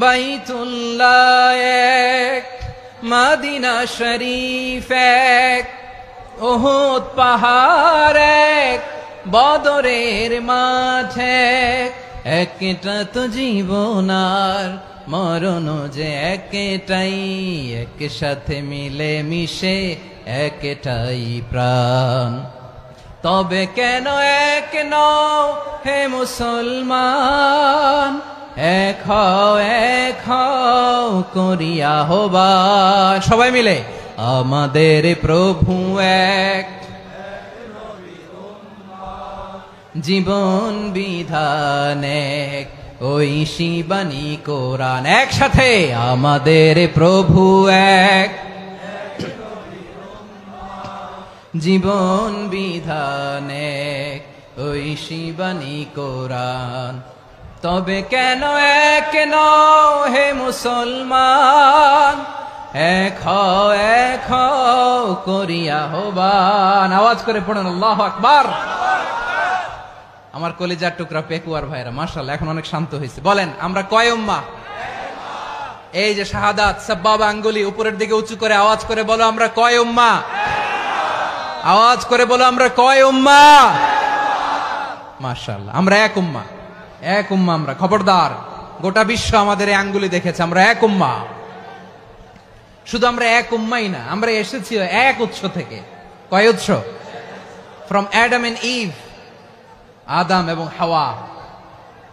বাইতুল্লাহ এক, মদিনা শরীফ এক, উহুদ পাহাড় এক, বদরের মাঠ এক। একটা তো জীবন আর মরণ যে একটাই, একসাথে মিলে মিশে একটাই প্রাণ। তবে কেন এক নও হে মুসলমান, এক হও করিয়া হবান। সবাই মিলে, আমাদের প্রভু এক, জীবন বিধান এক, ওই শিবানী কোরআন। একসাথে, আমাদের প্রভু এক, জীবন বিধান এক, ওই শিবানী কোরআন। তবে কেন এক নও হে মুসলমান, এক হও করিয়া হবান। আওয়াজ করে পড়েন আল্লাহু আকবার। আমার কলিজার টুকরা পেকুয়ার ভাইরা, মাশাআল্লাহ এখন অনেক শান্ত হয়েছে। বলেন আমরা কয় উম্মাহ? এই যে শাহাদাত, সাব্বাবা আঙ্গুলি উপরের দিকে উঁচু করে আওয়াজ করে বলো আমরা কয় উম্মাহ? আওয়াজ করে বলো আমরা কয় উম্মাহ? মাশাআল্লাহ, আমরা এক উম্মাহ, এক উম্মাহ আমরা। খবরদার, গোটা বিশ্ব আমাদের এই আঙ্গুলি দেখেছে, আমরা এক উম্মাহ। শুধু আমরা এক উম্মাই না, আমরা এসেছি এক উৎস থেকে। কয় উৎস? ফ্রম অ্যাডাম এন্ড ইভ, আদম এবং হাওয়া,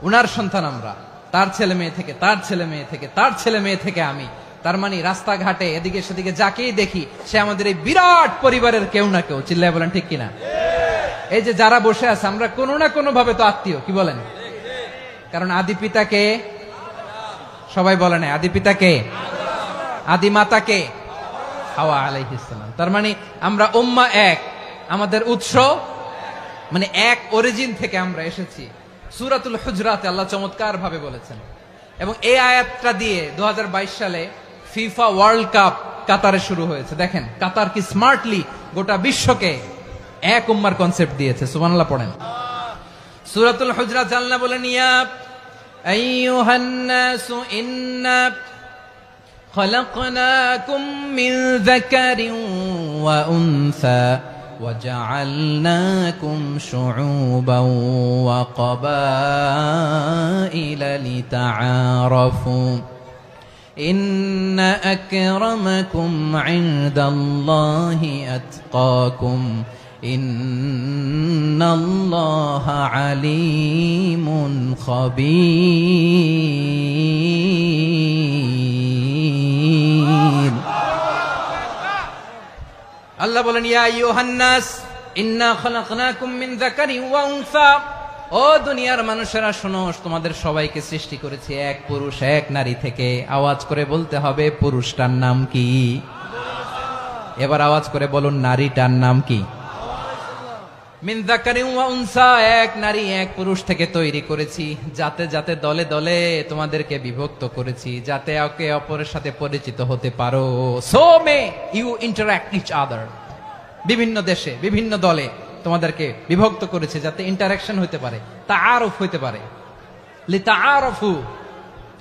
উনার সন্তান আমরা, তার ছেলে মেয়ে থেকে, তার ছেলে মেয়ে থেকে, তার ছেলে মেয়ে থেকে আমি। তার মানে রাস্তাঘাটে এদিকে সেদিকে যাকেই দেখি সে আমাদের এই বিরাট পরিবারের কেউ না কেউ। চিল্লায় বলেন ঠিক কিনা? এই যে যারা বসে আছে আমরা কোনো না কোনো ভাবে তো আত্মীয়, কি বলেন? কারণ আদি পিতাকে সবাই বলে না, আদি পিতাকে, আদি মাতাকে হাওয়া আলাইহিস সালাম। তার মানে আমরা উম্মাহ এক, আমাদের উৎস মানে এক অরিজিন থেকে আমরা এসেছি। সূরাতুল হুজরাতে আল্লাহ চমৎকার ভাবে বলেছেন, এবং এই আয়াতটা দিয়ে 2022 সালে ফিফা ওয়ার্ল্ড কাপ কাতারে শুরু হয়েছে। দেখেন কাতার কি স্মার্টলি গোটা বিশ্বকে এক উম্মার কনসেপ্ট দিয়েছে। সুবহানাল্লাহ পড়েন। সূরাতুল হুজরাত আল্লাহ বলেন, ইয়া আইয়ুহান নাসু ইন্না খলাকনাকুম মিন যাকারিন ওয়া উনসা وجعلناكم شعوبا وقبائل لتعارفوا إن أكرمكم عند الله أتقاكم إن الله عليم خبير। আল্লাহ বলেন, ইয়া আইয়ুহান নাস ইন্না খলাকনাকুম মিন যাকারিন ওয়া উনসা, ও দুনিয়ার মানুষেরা শোনো, তোমাদের সবাইকে সৃষ্টি করেছি এক পুরুষ এক নারী থেকে। আওয়াজ করে বলতে হবে পুরুষটার নাম কি? এবার আওয়াজ করে বলুন নারীটার নাম কি? মিন যাকারিন ওয়া উনসা, এক নারী এক পুরুষ থেকে তৈরি করেছি। যাতে যাতে দলে দলে তোমাদেরকে বিভক্ত করেছি, যাতে একে অপরের সাথে পরিচিত হতে পারো। So may you interact each other. বিভিন্ন দেশে বিভিন্ন দলে তোমাদেরকে বিভক্ত করেছে যাতে ইন্টারাকশন হতে পারে, তাআরুফ হতে পারে। লিতাআরফু,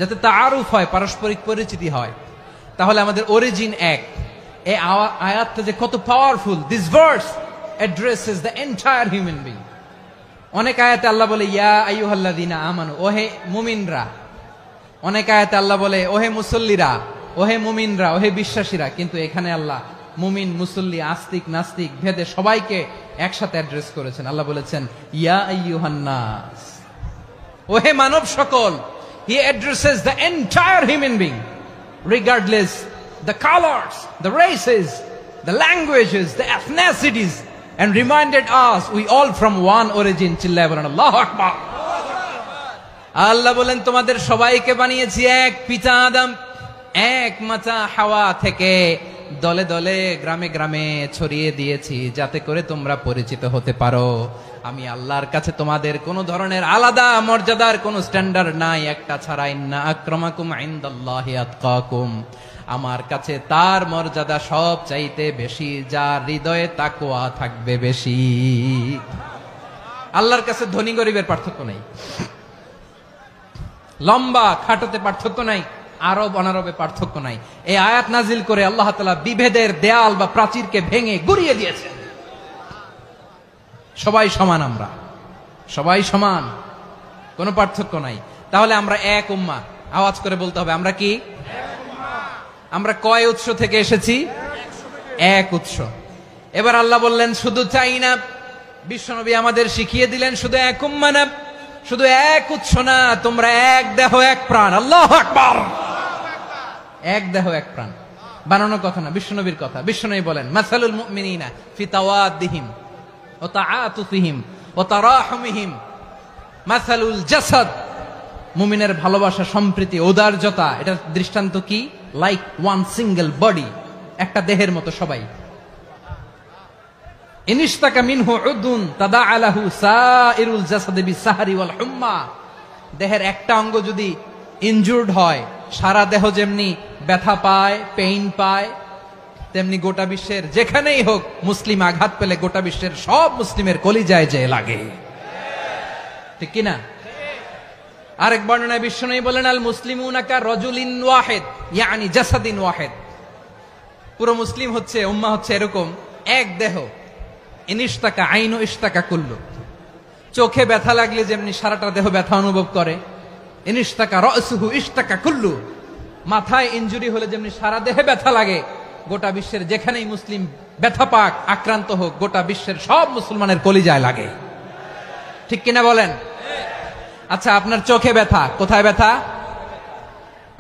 যাতে তাআরুফ হয়, পারস্পরিক পরিচিতি হয়। তাহলে আমাদের অরিজিন এক। এই আয়াতটা যে কত powerful! This verse addresses the entire human being. অনেক আয়াতে আল্লাহ বলে ইয়া আইয়ুহাল্লাযীনা আমানু, ওহে মুমিনরা। অনেক আয়াতে আল্লাহ বলে ওহে মুসল্লিরা, ওহে মুমিনরা, ওহে বিশ্বাসীরা। কিন্তু এখানে আল্লাহ মুমিন মুসল্লি আস্তিক নাস্তিক ভেদে সবাইকে একসাথে অ্যাড্রেস করেছেন। আল্লাহ বলেছেন ইয়া আইয়ুহান নাস, ওহে মানব সকল। He addresses the entire human being regardless the colors, the races, the languages, the ethnicities, and reminded us we all from one origin. চিল্লায় বলেন আল্লাহু আকবার। আল্লাহ বলেন তোমাদের সবাইকে বানিয়েছি এক পিতা আদম, এক মাতা হাওয়া থেকে। দলে দলে গ্রামে গ্রামে ছড়িয়ে দিয়েছি যাতে করে তোমরা পরিচিত হতে পারো। আমি আল্লাহর কাছে তোমাদের কোনো ধরনের আলাদা মর্যাদার কোনো স্ট্যান্ডার্ড নাই একটা ছাড়া। ইন্না আক্রামাকুম ইনদাল্লাহি আতকাকুম, আমার কাছে তার মর্যাদা সব চাইতে বেশি যার হৃদয়ে তাকওয়া থাকবে বেশি। আল্লাহর কাছে ধনী গরিবের পার্থক্য নাই, লম্বা খাটোতে পার্থক্য নাই, আরব অনারবে পার্থক্য নাই। এই আয়াত নাজিল করে আল্লাহ তাআলা বিভেদের দেয়াল বা প্রাচীরকে ভেঙে গুড়িয়ে দিয়েছেন। সবাই সমান, আমরা সবাই সমান, কোনো পার্থক্য নাই। তাহলে আমরা এক উম্মাহ। আওয়াজ করে বলতে হবে আমরা কি? আমরা কয় উৎস থেকে এসেছি? এক উৎস। এবার আল্লাহ বললেন শুধু চাই না, বিশ্বনবী আমাদের শিখিয়ে দিলেন শুধু এক উম্মাহ না, শুধু এক উৎস না, তোমরা এক দেহ এক প্রাণ। আল্লাহু আকবার। এক দেহ এক প্রাণ বানানো কথা না, বিশ্বনবীর কথা। বিশ্বনবী বলেন মাসালুল মুমিনিনা ফি তাওয়াদ্দিহিম ওয়া তাআতুফিহিম ওয়া তারাহুমিহিম মাসালুল জাসাদ। মুমিনের ভালোবাসা, সম্প্রীতি, ঔদার্যতা, এটার দৃষ্টান্ত কি? লাইক ওয়ান সিঙ্গেল বডি, একটা দেহের মতো সবাই। ইনিশতাকা মিনহু উদুন তাদাআ লাহু সাইরুল জাসাদি বিসাহরি ওয়াল হুম্মা। দেহের একটা অঙ্গ যদি ইনজুরড হয়, সারা দেহ যেমনি ব্যথা পায়, পেইন পায়, তেমনি গোটা বিশ্বের যেখানেই হোক মুসলিম আঘাত পেলে গোটা বিশ্বের সব মুসলিমের কলিজায় যে লাগে, ঠিক কিনা? আরেক বর্ণনায় বিশ্বনবী বলেন আল মুসলিমুনা কা রাজুলিন ওয়াহিদ ইয়ানি জাসাদিন ওয়াহিদ। পুরো মুসলিম হচ্ছে, উম্মাহ হচ্ছে এরকম এক দেহ। ইনিশতাকা আইনু ইশতাকা কুল্লু, চোখে ব্যথা লাগলে যেমনি সারাটা দেহ ব্যথা অনুভব করে। ইনিশতাকা রাসুহু ইশতাকা কুল্লু, মাথায় ইনজুরি হলে যেমনি সারা দেহে ব্যথা লাগে, গোটা বিশ্বের যেখানেই মুসলিম ব্যথা পাক, আক্রান্ত হোক, গোটা বিশ্বের সব মুসলমানের কলিজায় লাগে। ঠিক কিনা বলেন? আচ্ছা, আপনার চোখে ব্যথা, কোথায় ব্যথা?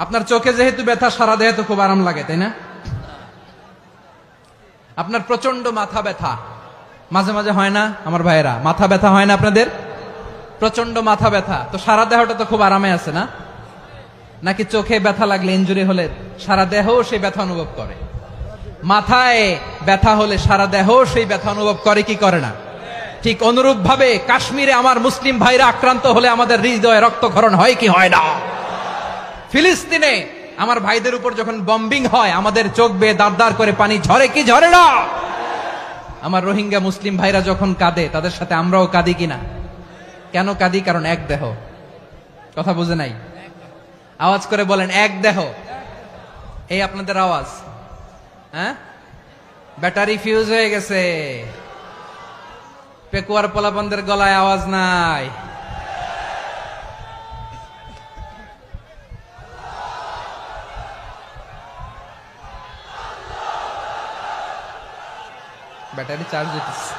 আপনার চোখে যেহেতু ব্যথা, সারা দেহে তো খুব আরাম লাগে, তাই না? আপনার প্রচন্ড মাথা ব্যথা মাঝে মাঝে হয় না আমার ভাইয়েরা? মাথা ব্যথা হয় না আপনাদের? প্রচন্ড মাথা ব্যথা, তো সারা দেহটা তো খুব আরামে আছে না? নাকি চোখে ব্যথা লাগলে, ইনজুরি হলে সারা দেহ সেই ব্যথা অনুভব করে? মাথায় ব্যথা হলে সারা দেহ সেই ব্যথা অনুভব করে কি করে না? ঠিক অনুরূপ ভাবে কাশ্মীরে আমার মুসলিম ভাইরা আক্রান্ত হলে আমাদের হৃদয়ে রক্তক্ষরণ হয় কি হয় না? ফিলিস্তিনে আমার ভাইদের উপর যখন বম্বিং হয়, আমাদের চোখ বেয়ে দাঁড় দাঁড় করে পানি ঝরে কি ঝরে না? আমার রোহিঙ্গা মুসলিম ভাইরা যখন কাঁদে, তাদের সাথে আমরাও কাঁদি কিনা? কেন কাঁদি? কারণ এক দেহ। কথা বুঝে নাই? আওয়াজ করে বলেন, এক দেহ। এই আপনাদের আওয়াজ, হ্যাঁ? ব্যাটারি ফিউজ হয়ে গেছে, পেকুয়ার পোলাপানদের গলায় আওয়াজ নাই। ব্যাটারি চার্জ দিতেছে।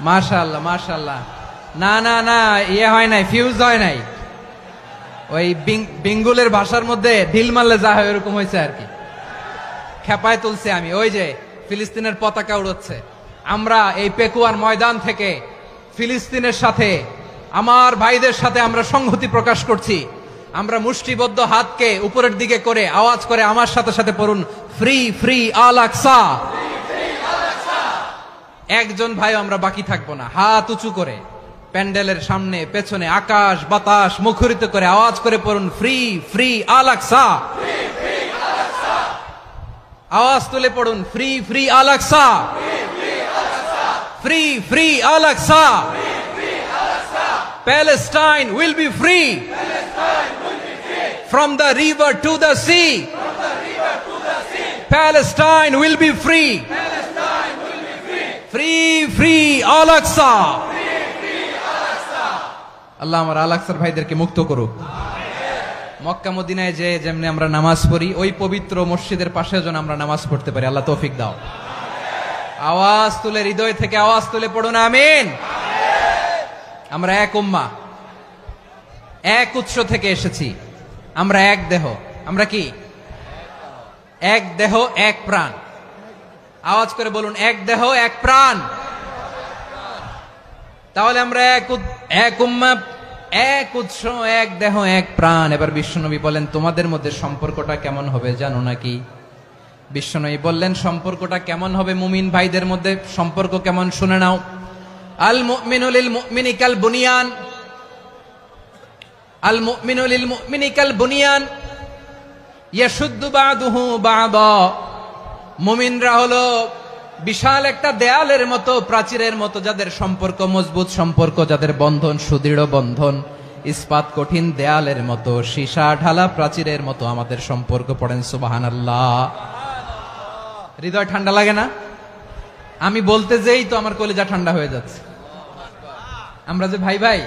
মাশাআল্লাহ মাশাআল্লাহ। না না না, ইয়ে হয় নাই, ফিউজ হয় নাই। ওই বিঙ্গুলের ভাষার মধ্যে ঢিল মারলে যা হয় এরকম হয়েছে আর কি। খেপায় তুলছে আমি। ওই যে ফিলিস্তিনের পতাকা উড়ছে, আমরা এই পেকুয়ার ময়দান থেকে ফিলিস্তিনের সাথে, আমার ভাইদের সাথে আমরা সংহতি প্রকাশ করছি। আমরা মুষ্টিবদ্ধ হাতকে উপরের দিকে করে আওয়াজ করে আমার সাথে সাথে পড়ুন, ফ্রি ফ্রি আল আকসা। একজন ভাই আমরা বাকি থাকবো না। হাত উঁচু করে প্যান্ডেলের সামনে পেছনে আকাশ বাতাস মুখরিত করে আওয়াজ করে পড়ুন, ফ্রি ফ্রি আল আকসা। আওয়াজ তুলে পড়ুন, free free Al Aqsa, free free Al Aqsa. Palestine will be free from the river to the sea. Palestine will be free. Free free Al Aqsa. আল্লাহ আমার আল আকসার ভাইদেরকে মুক্ত করুক। মক্কা মদিনায় যে যেমনি আমরা নামাজ পড়ি, ওই পবিত্র মসজিদের পাশে যেন আমরা নামাজ পড়তে পারি। আল্লাহ তৌফিক দাও। আওয়াজ তুলে, হৃদয় থেকে আওয়াজ তুলে পড়ুন আমিন। আমরা এক উম্মাহ, এক উৎস থেকে এসেছি, আমরা এক দেহ। আমরা কি? এক দেহ এক প্রাণ। আওয়াজ করে বলুন, এক দেহ এক প্রাণ। তাহলে আমরা এক উম্মাহ, এক উৎস, এক দেহ এক প্রাণ। এবার বিশ্বনবী বলেন, তোমাদের মধ্যে সম্পর্কটা কেমন হবে জানো নাকি? বিশ্বনবী বললেন, সম্পর্কটা কেমন হবে মুমিন ভাইদের মধ্যে? সম্পর্ক কেমন শুনে নাও। আল মুমিনু লিল মুমিনি কাল বুনিয়ান, আল মুমিনু লিল মুমিনি কাল বুনিয়ান ইয়াশুদ্দু বাদুহু বাদা। মুমিনরা হলো বিশাল একটা দেয়ালের মতো, প্রাচীরের মতো, যাদের সম্পর্ক মজবুত সম্পর্ক, যাদের বন্ধন সুদৃঢ় বন্ধন, ইস্পাত কঠিন দেয়ালের মতো, সীসা ঢালা প্রাচীরের মতো আমাদের সম্পর্ক। পড়েন সুবহানাল্লাহ। হৃদয় ঠান্ডা লাগে না? আমি বলতে যেই তো আমার কলিজা ঠান্ডা হয়ে যাচ্ছে। আমরা যে ভাই ভাই,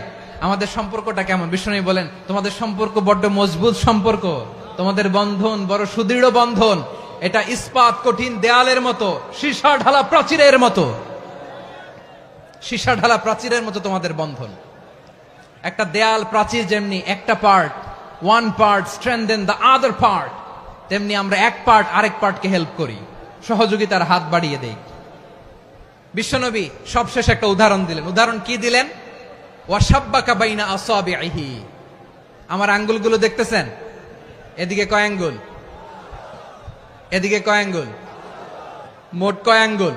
আমাদের সম্পর্কটা কেমন? বিষ্ণু বলেন, তোমাদের সম্পর্ক বড্ড মজবুত সম্পর্ক, তোমাদের বন্ধন বড় সুদৃঢ় বন্ধন, এটা ইস্পাত কঠিন দেয়ালের মতো, সীসা ঢালা প্রাচীরের মতো, সীসা ঢালা প্রাচীরের মতো তোমাদের বন্ধন। একটা দেয়াল প্রাচীর যেমনি একটা part, one part strengthen the other part, তেমনি আমরা এক পার্ট আরেক পার্টকে হেল্প করি, সহযোগিতার হাত বাড়িয়ে দেই। বিশ্বনবী সবশেষ একটা উদাহরণ দিলেন। উদাহরণ কি দিলেন? ওয়াশাব্বাকা বাইনা আসাবিহি। আমার আঙ্গুলগুলো দেখতেছেন? এদিকে কয় আঙ্গুল, এদিকে কয় আঙ্গুল, মোট কয় আঙ্গুল?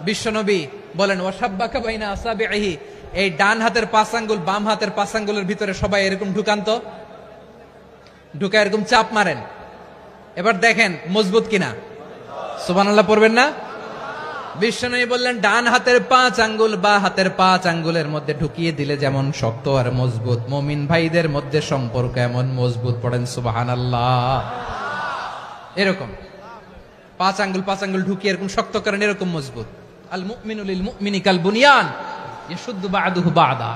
বিশ্বনবী বলেন, ওয়াশাব্বাকা বাইনা আসাবিহি। এই ডান হাতের 5 আঙ্গুল বাম হাতের 5 আঙ্গুলের ভিতরে সবাই এরকম ঢুকান তো, ঢুকা এরকম চাপ মারেন। এবার দেখেন মজবুত কিনা। সুবহানাল্লাহ পড়বেন না? বিশ্বনবী বললেন, ডান হাতের 5 আঙ্গুল বা হাতের 5 আঙ্গুলের মধ্যে ঢুকিয়ে দিলে যেমন শক্ত আর মজবুত, মুমিন ভাইদের মধ্যে সম্পর্ক এমন মজবুত। পড়েন সুবহানাল্লাহ। এরকম পাঁচ আঙ্গুল ঢুকিয়ে এরকম শক্ত করেন, এরকম মজবুত। আল মুমিনু লিল মুমিনি কাল বুনিয়ান ইয়াশুদ্দু বা'দুহু বা'দা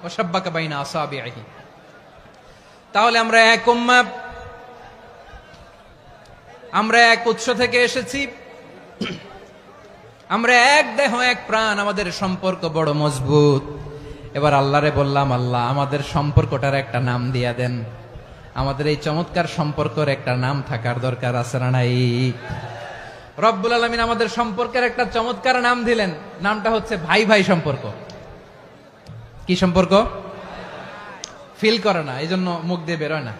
ওয়া শাব্বাকা বাইনা আসাবিহি। তাহলে আমরা এক উম্মাহ, আমরা এক উৎস থেকে এসেছি, আমরা এক দেহ এক প্রাণ, আমাদের সম্পর্ক বড় মজবুত। এবার আল্লাহরে বললাম, আল্লাহ আমাদের সম্পর্কটার একটা নাম দিয়া দেন। আমাদের এই চমৎকার সম্পর্কের একটা নাম থাকার দরকার আছে না নাই? রব্বুল আলামিন আমাদের সম্পর্কের একটা চমৎকার নাম দিলেন, নামটা হচ্ছে ভাই ভাই সম্পর্ক। কি সম্পর্ক? ফিল করে না, এই জন্য মুখ দিয়ে বেরোয় না।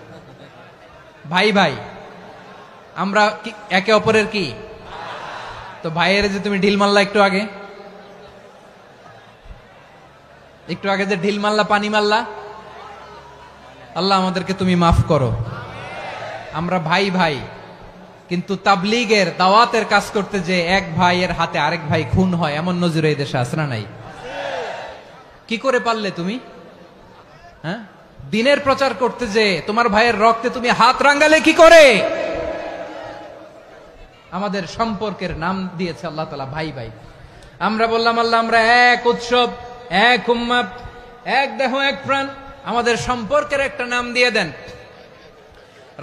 ভাই ভাই, আমরা একে অপরের কি? তো ভাইয়ের যে তুমি ঢিল মারলা একটু আগে যে ঢিল মারলা, পানি মারলা, আল্লাহ আমাদেরকে তুমি মাফ করো। আমরা ভাই ভাই, কিন্তু তাবলীগের দাওয়াতের কাজ করতে যে এক ভাইয়ের হাতে আরেক ভাই খুন হয়, এমন নজির এই দেশে আছে না নাই? কি করে পারলে তুমি? হ্যাঁ, দিনের প্রচার করতে যে তোমার ভাইয়ের রক্তে তুমি হাত রাঙ্গালে কি করে? আমাদের সম্পর্কের নাম দিয়েছে আল্লাহ তাআলা ভাই ভাই। আমরা বললাম, আল্লাহ আমরা এক উৎসব, এক উম্মাহ, এক দেহ এক প্রাণ, আমাদের সম্পর্কের একটা নাম দিয়ে দেন।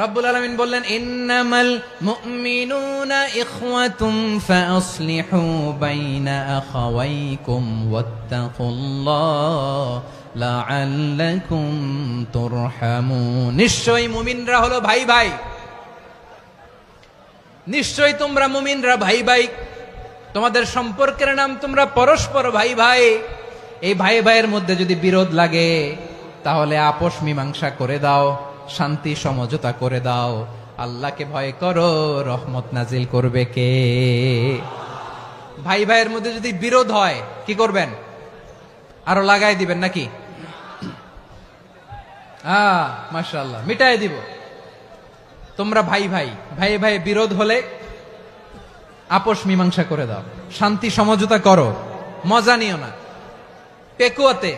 রব্বুল আলামিন বললেন, ইন্নামাল মুমিনুনা ইখওয়াতুন ফাসলিহু বাইনা আখাওয়াইকুম ওয়াত্তাকুল্লাহ লাআল্লাকুম তুরহামুন। নিশ্চয়ই মুমিনরা হলো ভাই ভাই, নিশ্চয়ই তোমরা মুমিনরা ভাই ভাই, তোমাদের সম্পর্কের নাম তোমরা পরস্পর ভাই ভাই। এই ভাই ভাইয়ের মধ্যে যদি বিরোধ লাগে তাহলে আপোষ মীমাংসা করে দাও, শান্তি সমঝোতা করে দাও। আল্লাহকে ভয় করো, রহমত নাজিল করবে কে? ভাই ভাইয়ের মধ্যে যদি বিরোধ হয় কি করবেন? আরো লাগাই দিবেন নাকি? মাশাআল্লাহ, মিটাই দিব। তোমরা ভাই ভাই, ভাই ভাই বিরোধ হলে আপোষ মীমাংসা করে দাও, শান্তি সমঝোতা করো, মজা নিও না। পেকুয়াতে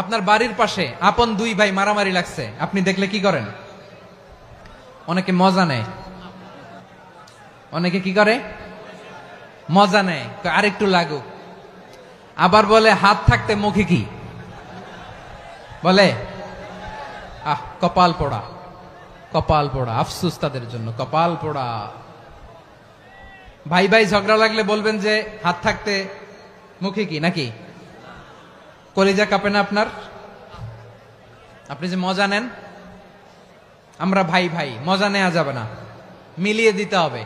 আপনার বাড়ির পাশে আপন দুই ভাই মারামারি লাগছে, আপনি দেখলে কি করেন? অনেকে মজা নেয়, অনেকে কি করে? মজা নেয়, আরেকটু লাগুক। আবার বলে হাত থাকতে মুখে কি বলে? কপাল পোড়া, কপাল পোড়া। আফসোস তাদের জন্য, কপাল পোড়া। ভাই ভাই ঝগড়া লাগলে বলবেন যে হাত থাকতে মুখে কি, নাকি? কলিজা কাঁপে না আপনার? আপনি যে মজা নেন। আমরা ভাই ভাই, মজা নেওয়া যাবে না, মিলিয়ে দিতে হবে।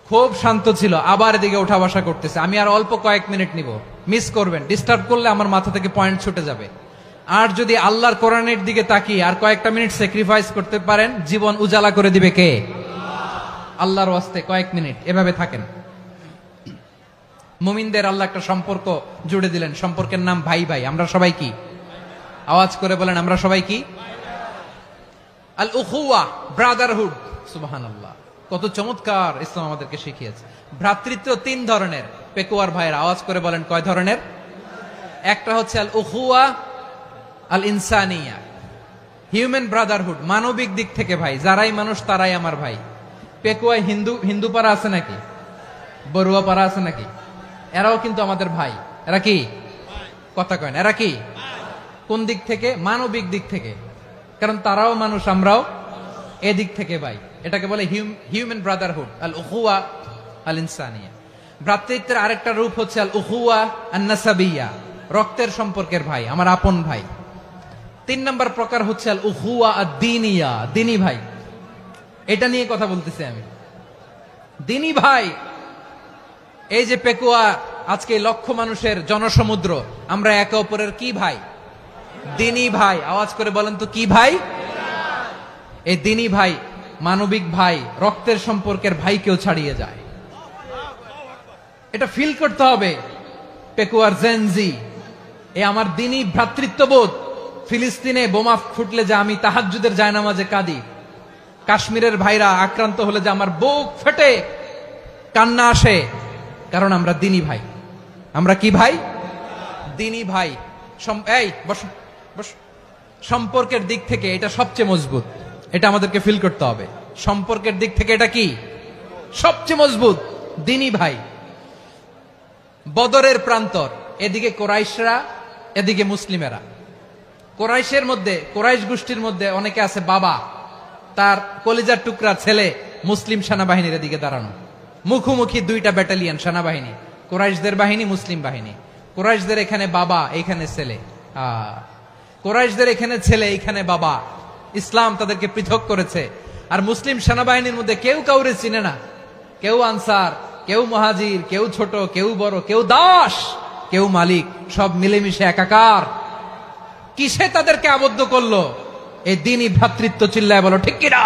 খুব শান্ত ছিল, আবার এদিকে উঠা বসা করতেছে। আমি আর অল্প কয়েক মিনিট নিব, মিস করবেন। ডিস্টার্ব করলে আমার মাথা থেকে পয়েন্ট ছুটে যাবে। আর যদি আল্লাহর কোরআনের দিকে তাকিয়ে আর কয়েকটা মিনিট স্যাক্রিফাইস করতে পারেন, জীবন উজালা করে দিবে কে? আল্লাহর ওয়াস্তে কয়েক মিনিট এভাবে থাকেন। মুমিনদের আল্লাহ একটা সম্পর্ক জুড়ে দিলেন, সম্পর্কের নাম ভাই ভাই। আমরা সবাই কি? আওয়াজ করে বলেন, আমরা সবাই কি? আল উখুয়া, ব্রাদারহুড। সুবহানাল্লাহ, কত চমৎকার ইসলাম আমাদেরকে শিখিয়েছে। ভ্রাতৃত্ব তিন ধরনের। পেকুয়ার ভাইয়ের আওয়াজ করে বলেন, কয় ধরনের? একটা হচ্ছে আল উখুয়া আল ইনসানিয়া, হিউম্যান ব্রাদারহুড, মানবিক দিক থেকে ভাই, যারাই মানুষ তারাই আমার ভাই। পেকুয়ায় হিন্দু পাড়া আছে নাকি? বড়ুয়া পাড়া আছে নাকি? এরাও কিন্তু আমাদের ভাই। এরা কি? কথা কয় না, এরা কি? কোন দিক থেকে? মানবিক দিক থেকে, কারণ তারাও মানুষ, আমরাও এদিক থেকে ভাই। এটাকে বলে হিউম্যান ব্রাদারহুড, আল উখুয়া আল ইনসানিয়া। ভ্রাতৃত্বের আরেকটা রূপ হচ্ছে আল উখুয়া আন নাসাবিয়া, রক্তের সম্পর্কের ভাই, আমার আপন ভাই। তিন নম্বর প্রকার হচ্ছে আল উখুয়া আদ দীনিয়া, দিনী ভাই। এটা নিয়ে কথা বলতেছি আমি, দিনী ভাই। এই যে পেকুয়া, আজকে লক্ষ মানুষের জনসমুদ্র, আমরা একে অপরের কি ভাই? দিনী ভাই। আওয়াজ করে বলেন তো, কি ভাই? এই দিনী ভাই, মানবিক ভাই, রক্তের সম্পর্কের ভাইকেও ছাড়িয়ে যায়। এটা ফিল করতে হবে। পেকুয়ার জেনজি, এ আমার দিনী ভ্রাতৃত্ববোধ। ফিলিস্তিনে বোমা ফুটলে যে আমি তাহাজ্জুদের জায়নামাজে কাঁদি, কাশ্মীরের ভাইরা আক্রান্ত হলে যে আমার বুক ফেটে কান্না আসে, কারণ আমরা দিনী ভাই। আমরা কি ভাই? দিনী ভাই। এই বস বস। সম্পর্কের দিক থেকে এটা সবচেয়ে মজবুত, এটা আমাদেরকে ফিল করতে হবে। সম্পর্কের দিক থেকে এটা কি? সবচেয়ে মজবুত দিনী ভাই। বদরের প্রান্তর, এদিকে কোরাইশরা, এদিকে মুসলিমেরা। কোরাইশের মধ্যে, কোরাইশ গোষ্ঠীর মধ্যে অনেকে আছে বাবা, তার কলিজার টুকরা ছেলে মুসলিম সেনাবাহিনীর এদিকে দাঁড়ানো, মুখোমুখি দুইটা ব্যাটালিয়ন সেনাবাহিনী, কোরাইশদের বাহিনী, মুসলিম বাহিনী। কোরাইশদের এখানে বাবা, এইখানে ছেলে। কোরাইশদের এখানে ছেলে, এইখানে বাবা। ইসলাম তাদেরকে পৃথক করেছে। আর মুসলিম সেনাবাহিনীর মধ্যে কেউ কাউরে চিনে না, কেউ আনসার, কেউ মুহাজির, কেউ ছোট, কেউ বড়, কেউ দাস, কেউ মালিক, সব মিলেমিশে একাকার। কিসে তাদেরকে আবদ্ধ করলো? এই দ্বীনি ভ্রাতৃত্ব। চিল্লায় বলো ঠিক কিনা?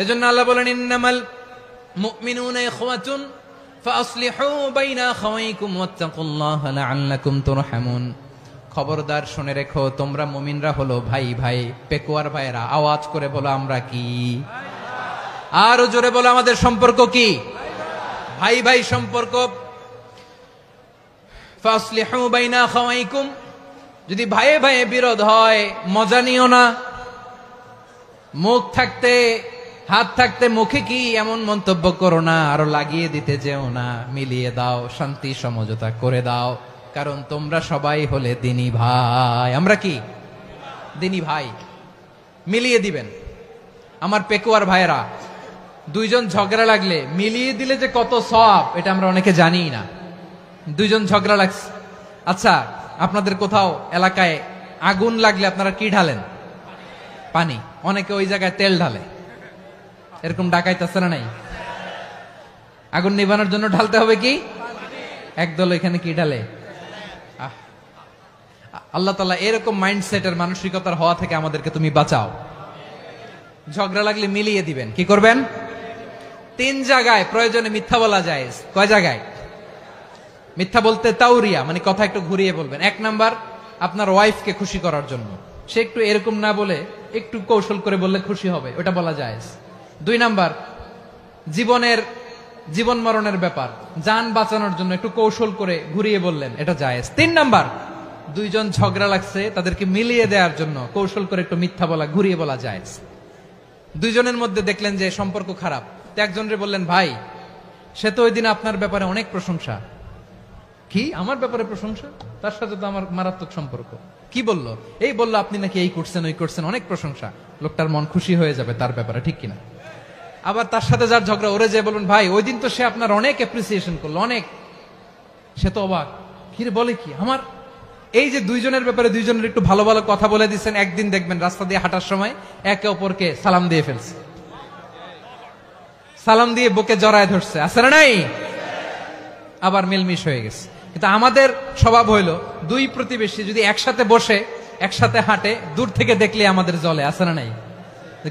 এজন্য আল্লাহ বলেন, ইন্নামাল মুমিনুনা ইখওয়াতুন ফাসলিহু বাইনা আখাওয়াইকুম ওয়াত্তাকুল্লাহা লাআল্লাকুম তুরহামুন। খবরদার শুনে রেখো, তোমরা মুমিনরা হলো ভাই ভাই, পেকুয়ার ভাইরা। আওয়াজ করে বলো আমরা কি? আরো জোরে বলো আমাদের সম্পর্ক কি? ভাই ভাই সম্পর্ক। ফাসলিহু বাইনা আখাওয়াইকুম, যদি ভাইয়ে ভাইয়ে বিরোধ হয় মজা নিও না। মুখ থাকতে, হাত থাকতে মুখে কি এমন মন্তব্য করো না, আরো লাগিয়ে দিতে যেও না। মিলিয়ে দাও, শান্তি সমঝোতা করে দাও, কারণ তোমরা সবাই হলে দিনী ভাই। আমরা কি? দিনী ভাই। মিলিয়ে দিবেন। আমার পেকুয়ার ভাইয়েরা, দুইজন ঝগড়া লাগলে মিলিয়ে দিলে যে কত সওয়াব, এটা আমরা অনেকে জানি না। দুইজন ঝগড়া লাগছে, আচ্ছা আপনাদের কোথাও এলাকায় আগুন লাগলে আপনারা কি ঢালেন? পানি। অনেকে ওই জায়গায় তেল ঢালে। এরকম ডাকাইতে আছে না নাই? আগুন নিভানোর জন্য ঢালতে হবে কি? একদল এখানে কি ঢালে? আল্লাহ তাআলা এরকম মাইন্ডসেটের, মানসিকতার হওয়া থেকে আমাদেরকে তুমি বাঁচাও। ঝগড়া লাগলে মিলিয়ে দিবেন। কি করবেন? 3 জায়গায় প্রয়োজনে মিথ্যা বলা যায়। কয় জায়গায় মিথ্যা বলতে? তাউরিয়া, মানে কথা একটু ঘুরিয়ে বলবেন। 1 নাম্বার, আপনার ওয়াইফকে খুশি করার জন্য। সে একটু এরকম না বলে একটু কৌশল করে বললে খুশি হবে, ওটা বলা যায়। 2 নাম্বার, জীবন মরণের ব্যাপার, জান বাঁচানোর জন্য একটু কৌশল করে ঘুরিয়ে বললেন, এটা জায়েজ। 3 নাম্বার, দুইজন ঝগড়া লাগছে, তাদেরকে মিলিয়ে দেওয়ার জন্য কৌশল করে একটু মিথ্যা বলা, ঘুরিয়ে বলা জায়েজ। দুইজনের মধ্যে দেখলেন যে সম্পর্ক খারাপ, তো একজনরে বললেন, ভাই সে তো ওই দিন আপনার ব্যাপারে অনেক প্রশংসা। কি? আমার ব্যাপারে প্রশংসা? তার সাথে তো আমার মারাত্মক সম্পর্ক। কি বললো? এই বললো আপনি নাকি এই করছেন, ওই করছেন, অনেক প্রশংসা। লোকটার মন খুশি হয়ে যাবে তার ব্যাপারে, ঠিক কিনা? আবার তার সাথে যার ঝগড়া, ওরে যে বলুন, ভাই ওই দিন তো সে আপনার অনেক অ্যাপ্রিসিয়েশন করলো, অনেক। সে তো অবাক, কি রে বলে কি? আমার এই যে দুইজনের ব্যাপারে দুইজনের একটু ভালো ভালো কথা বলে দিচ্ছেন, একদিন দেখবেন রাস্তা দিয়ে হাঁটার সময় একে অপরকে সালাম দিয়ে ফেলছে, সালাম দিয়ে বুকে জড়ায় ধরছে, আছে না নাই? আবার মিলমিশ হয়ে গেছে। কিন্তু আমাদের স্বভাব হইলো, দুই প্রতিবেশী যদি একসাথে বসে একসাথে হাঁটে, দূর থেকে দেখলে আমাদের জলে, আছে না নাই?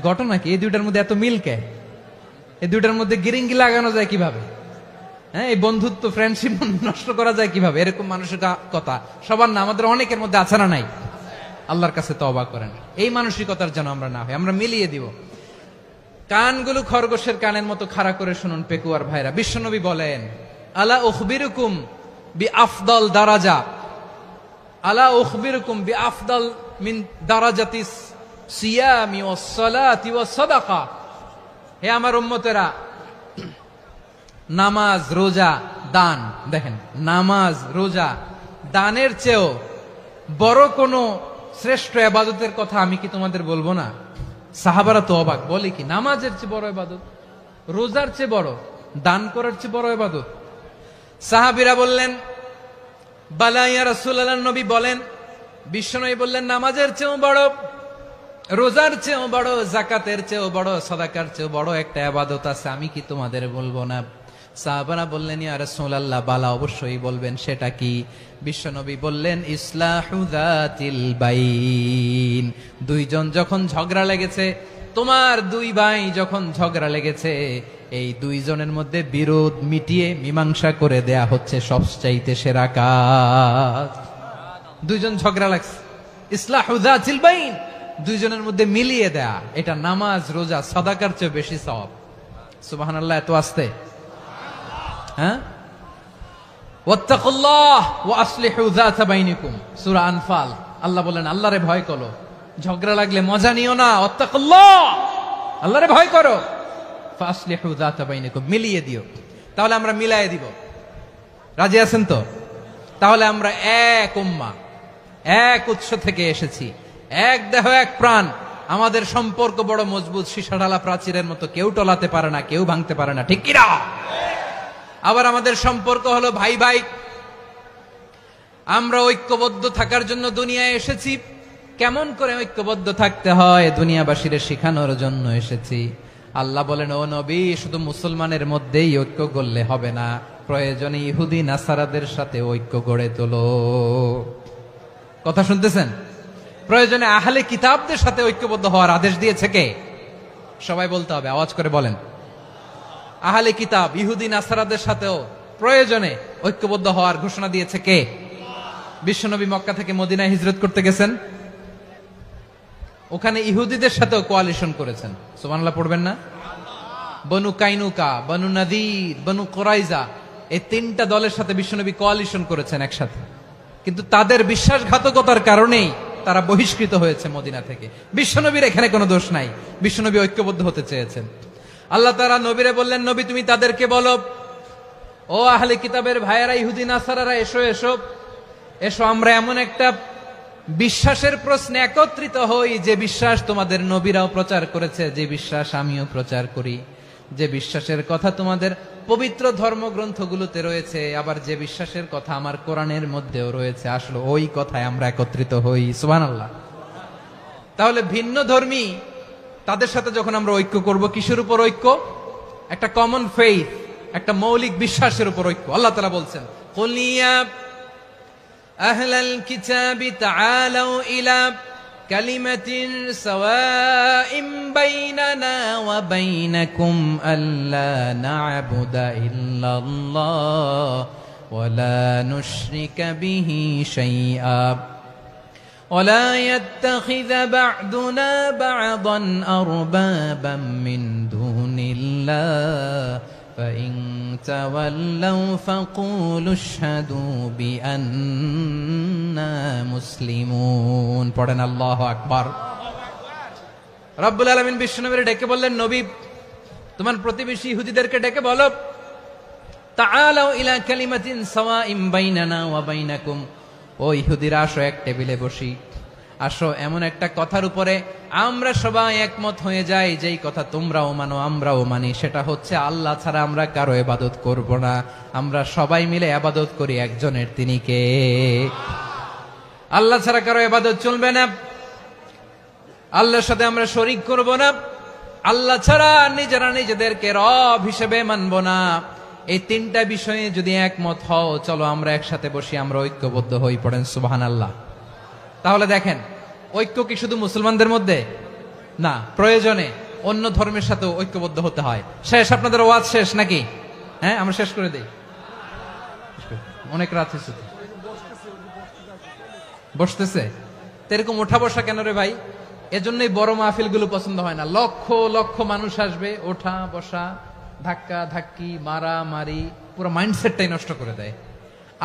ঘটনা কি? এই দুইটার মধ্যে এত মিল কে? এই দুইটার মধ্যে গিরিঙ্গি লাগানো যায় কিভাবে? হ্যাঁ, এই বন্ধুত্ব, ফ্রেন্ডশিপ নষ্ট করা যায় কিভাবে? এরকম মানসিকতা সবার না, আমাদের অনেকের মধ্যে আছে না নাই? আল্লাহর কাছে তওবা করেন, এই মানসিকতার যেন আমরা না হই, আমরা মিলিয়ে দিব। কানগুলো খরগোশের কানের মতো খাড়া করে শুনুন পেকুয়ার ভাইরা। বিশ্বনবী বলেন, আলা উখবিরুকুম বিআফদাল দারাজা, আলা উখবিরুকুম বিআফদাল মিন দারাজাতিস সিয়ামি ওয়াস সালাতি ওয়াস সাদাকা। হে আমার উম্মতেরা, নামাজ, রোজা, দান, দেখেন নামাজ, রোজা, দানের চেয়েও বড় কোন শ্রেষ্ঠ ইবাদতের কথা আমি কি তোমাদের বলবো না? সাহাবারা তো অবাক, বলে কি নামাজের চেয়ে বড় ইবাদত, রোজার চেয়ে বড়, দান করার চেয়ে বড় ইবাদত? সাহাবীরা বললেন, বালা ইয়া রাসূলুল্লাহ। নবী বলেন, বিশ্বনবী বললেন, নামাজের চেয়েও বড়, রোজার চেয়েও বড়, যাকাতের চেয়েও বড়, সাদাকার চেয়েও বড় একটা ইবাদত আছে, আমি কি তোমাদের বলবো না? সাহাবারা বললেন, ইয়া রাসূলুল্লাহ, বালা অবশ্যই বলবেন, সেটা কি? বিশ্বনবী বললেন, ইসলাহু যাতিল বাইন। দুইজন যখন ঝগড়া লেগেছে, তোমার দুই ভাই যখন ঝগড়া লেগেছে, এই দুইজনের মধ্যে বিরোধ মিটিয়ে মীমাংসা করে দেয়া হচ্ছে সবচাইতে সেরা কাজ। দুইজন ঝগড়া লাগছে, ইসলাহু যাতিল বাইন, দুইজনের মধ্যে মিলিয়ে দেয়া, এটা নামাজ, রোজা, সাদাকার চেয়ে বেশি সওয়াব। সুবহানাল্লাহ, এত আস্তে? হ্যাঁ, ওয়াত্তাকুল্লাহ ওয়া আসলিহু যাতা বাইনিকুম, সূরা আনফাল। আল্লাহ বলেন, আল্লাহরে ভয় করো, ঝগড়া লাগলে মজা নিও না। ওয়াত্তাকুল্লাহ, আল্লাহরে ভয় করো। ফাসলিহু যাতা বাইনাকুম, মিলিয়ে দিও। তাহলে আমরা মিলায়ে দিব। রাজি আছেন তো? তাহলে আমরা এক উম্মাহ, এক উৎস থেকে এসেছি, এক দেহ এক প্রাণ। আমাদের সম্পর্ক বড় মজবুত, সীসাঢালা প্রাচীরের মতো, কেউ টলাতে পারে না, কেউ ভাঙতে পারে না, ঠিক কিনা? আবার আমাদের সম্পর্ক হলো ভাই ভাই। আমরা ঐক্যবদ্ধ থাকার জন্য দুনিয়ায় এসেছি। কেমন করে ঐক্যবদ্ধ থাকতে হয় দুনিয়াবাসীর শেখানোর জন্য এসেছি। আল্লাহ বলেন, ও নবী, শুধু মুসলমানের মধ্যেই ঐক্য গড়লে হবে না, প্রয়োজনে ইহুদি নাসারাদের সাথে ঐক্য গড়ে তোলো। কথা শুনতেছেন? প্রয়োজনে আহলে কিতাবদের সাথে ঐক্যবদ্ধ হওয়ার আদেশ দিয়েছে কে? সবাই বলতে হবে, আওয়াজ করে বলেন। আহলে কিতাব ইহুদি নাসারাদের সাথেও প্রয়োজনে ঐক্যবদ্ধ হওয়ার ঘোষণা দিয়েছে কে? বিশ্বনবী মক্কা থেকে মদিনায় হিজরত করতে গেছেন, ওখানে ইহুদিদের সাথেও কোয়ালিশন করেছেন। সুবহানাল্লাহ পড়বেন না? বনু কাইনুকা, বনু নাদির, বনু কুরাইজা, এই তিনটা দলের সাথে বিশ্বনবী কোয়ালিশন করেছেন একসাথে। কিন্তু তাদের বিশ্বাসঘাতকতার কারণেই তারা বহিষ্কৃত হয়েছে মদিনা থেকে। বিশ্বনবীর এখানে কোনো দোষ নাই, বিশ্বনবী ঐক্যবদ্ধ হতে চেয়েছেন। আল্লাহ তাআলা নবীরে বললেন, নবী তুমি তাদেরকে বলো, ও আহলে কিতাবের ভাইয়েরা, ইহুদি নাসারারা, এসো এসো এসো, আমরা এমন একটা বিশ্বাসের প্রশ্নে একত্রিত হই যে বিশ্বাস তোমাদের নবীরাও প্রচার করেছে, যে বিশ্বাস আমিও প্রচার করি, যে বিশ্বাসের কথা তোমাদের পবিত্র ধর্মগ্রন্থগুলোতে রয়েছে, আবার যে বিশ্বাসের কথা আমার কোরআনের মধ্যেও রয়েছে, আসলে ওই কথায় আমরা একত্রিত হই। সুবহানাল্লাহ। তাহলে ভিন্ন ধর্মী তাদের সাথে যখন আমরা ঐক্য করব, কিসের উপর ঐক্য? একটা কমন ফেইথ, একটা মৌলিক বিশ্বাসের উপর ঐক্য। আল্লাহ তাআলা বলছেন, কুল ইয়া আহলাল কিতাবি তাআলাউ ইলা কালিমাতিন সাওয়াইম বাইনানা ওয়া বাইনাকুম আল্লা না'বুদা ইল্লাল্লাহ ওয়া লা নুশরিকা বিহি শাইআ ولا يتخذ بعضنا بعضا أربابا من دون الله فإن تولوا فقولوا اشهدوا بأننا مسلمون। পড়েন আল্লাহু আকবার। রব্বুল আলামিন বিশ্বনবীর ডেকে বললেন, নবী তোমার প্রতিবেশী ইহুদিদেরকে ডেকে বলো, তাআলাউ ইলা কালিমাতিন সাওয়াইম বাইনানা ওয়া বাইনাকুম, ও ইহুদিরা আসো, এক টেবিলে বসি, আসো এমন একটা কথার উপরে আমরা সবাই একমত হয়ে যাই, যেই কথা তোমরাও মানো আমরাও মানি, সেটা হচ্ছে আল্লাহ ছাড়া আমরা কারো ইবাদত করব না, আমরা সবাই মিলে ইবাদত করি একজনের, তিনি কে? আল্লাহ ছাড়া কারো ইবাদত চলবে না, আল্লাহর সাথে আমরা শরীক করব না, আল্লাহ ছাড়া নিজেরা নিজেদেরকে রব হিসেবে মানব না। এই তিনটা বিষয়ে যদি একমত হও, চলো আমরা একসাথে বসি, আমরা ঐক্যবদ্ধ হই। পড়েন সুবহানাল্লাহ। তাহলে দেখেন, ঐক্য কি শুধু মুসলমানদের মধ্যে না, প্রয়োজনে অন্য ধর্মের সাথে ঐক্যবদ্ধ হতে হয়। শেষ? আপনাদের ওয়াজ শেষ নাকি? হ্যাঁ, আমরা শেষ করে দেই, অনেক রাত হয়েছে। বসতেছে তো এরকম ওঠা বসা কেন রে ভাই? এজন্যই বড় মাহফিল গুলো পছন্দ হয় না। লক্ষ লক্ষ মানুষ আসবে, ওঠা বসা, ধাক্কা ধাক্কি, মারামারি, পুরো মাইন্ডসেটটাই নষ্ট করে দেয়।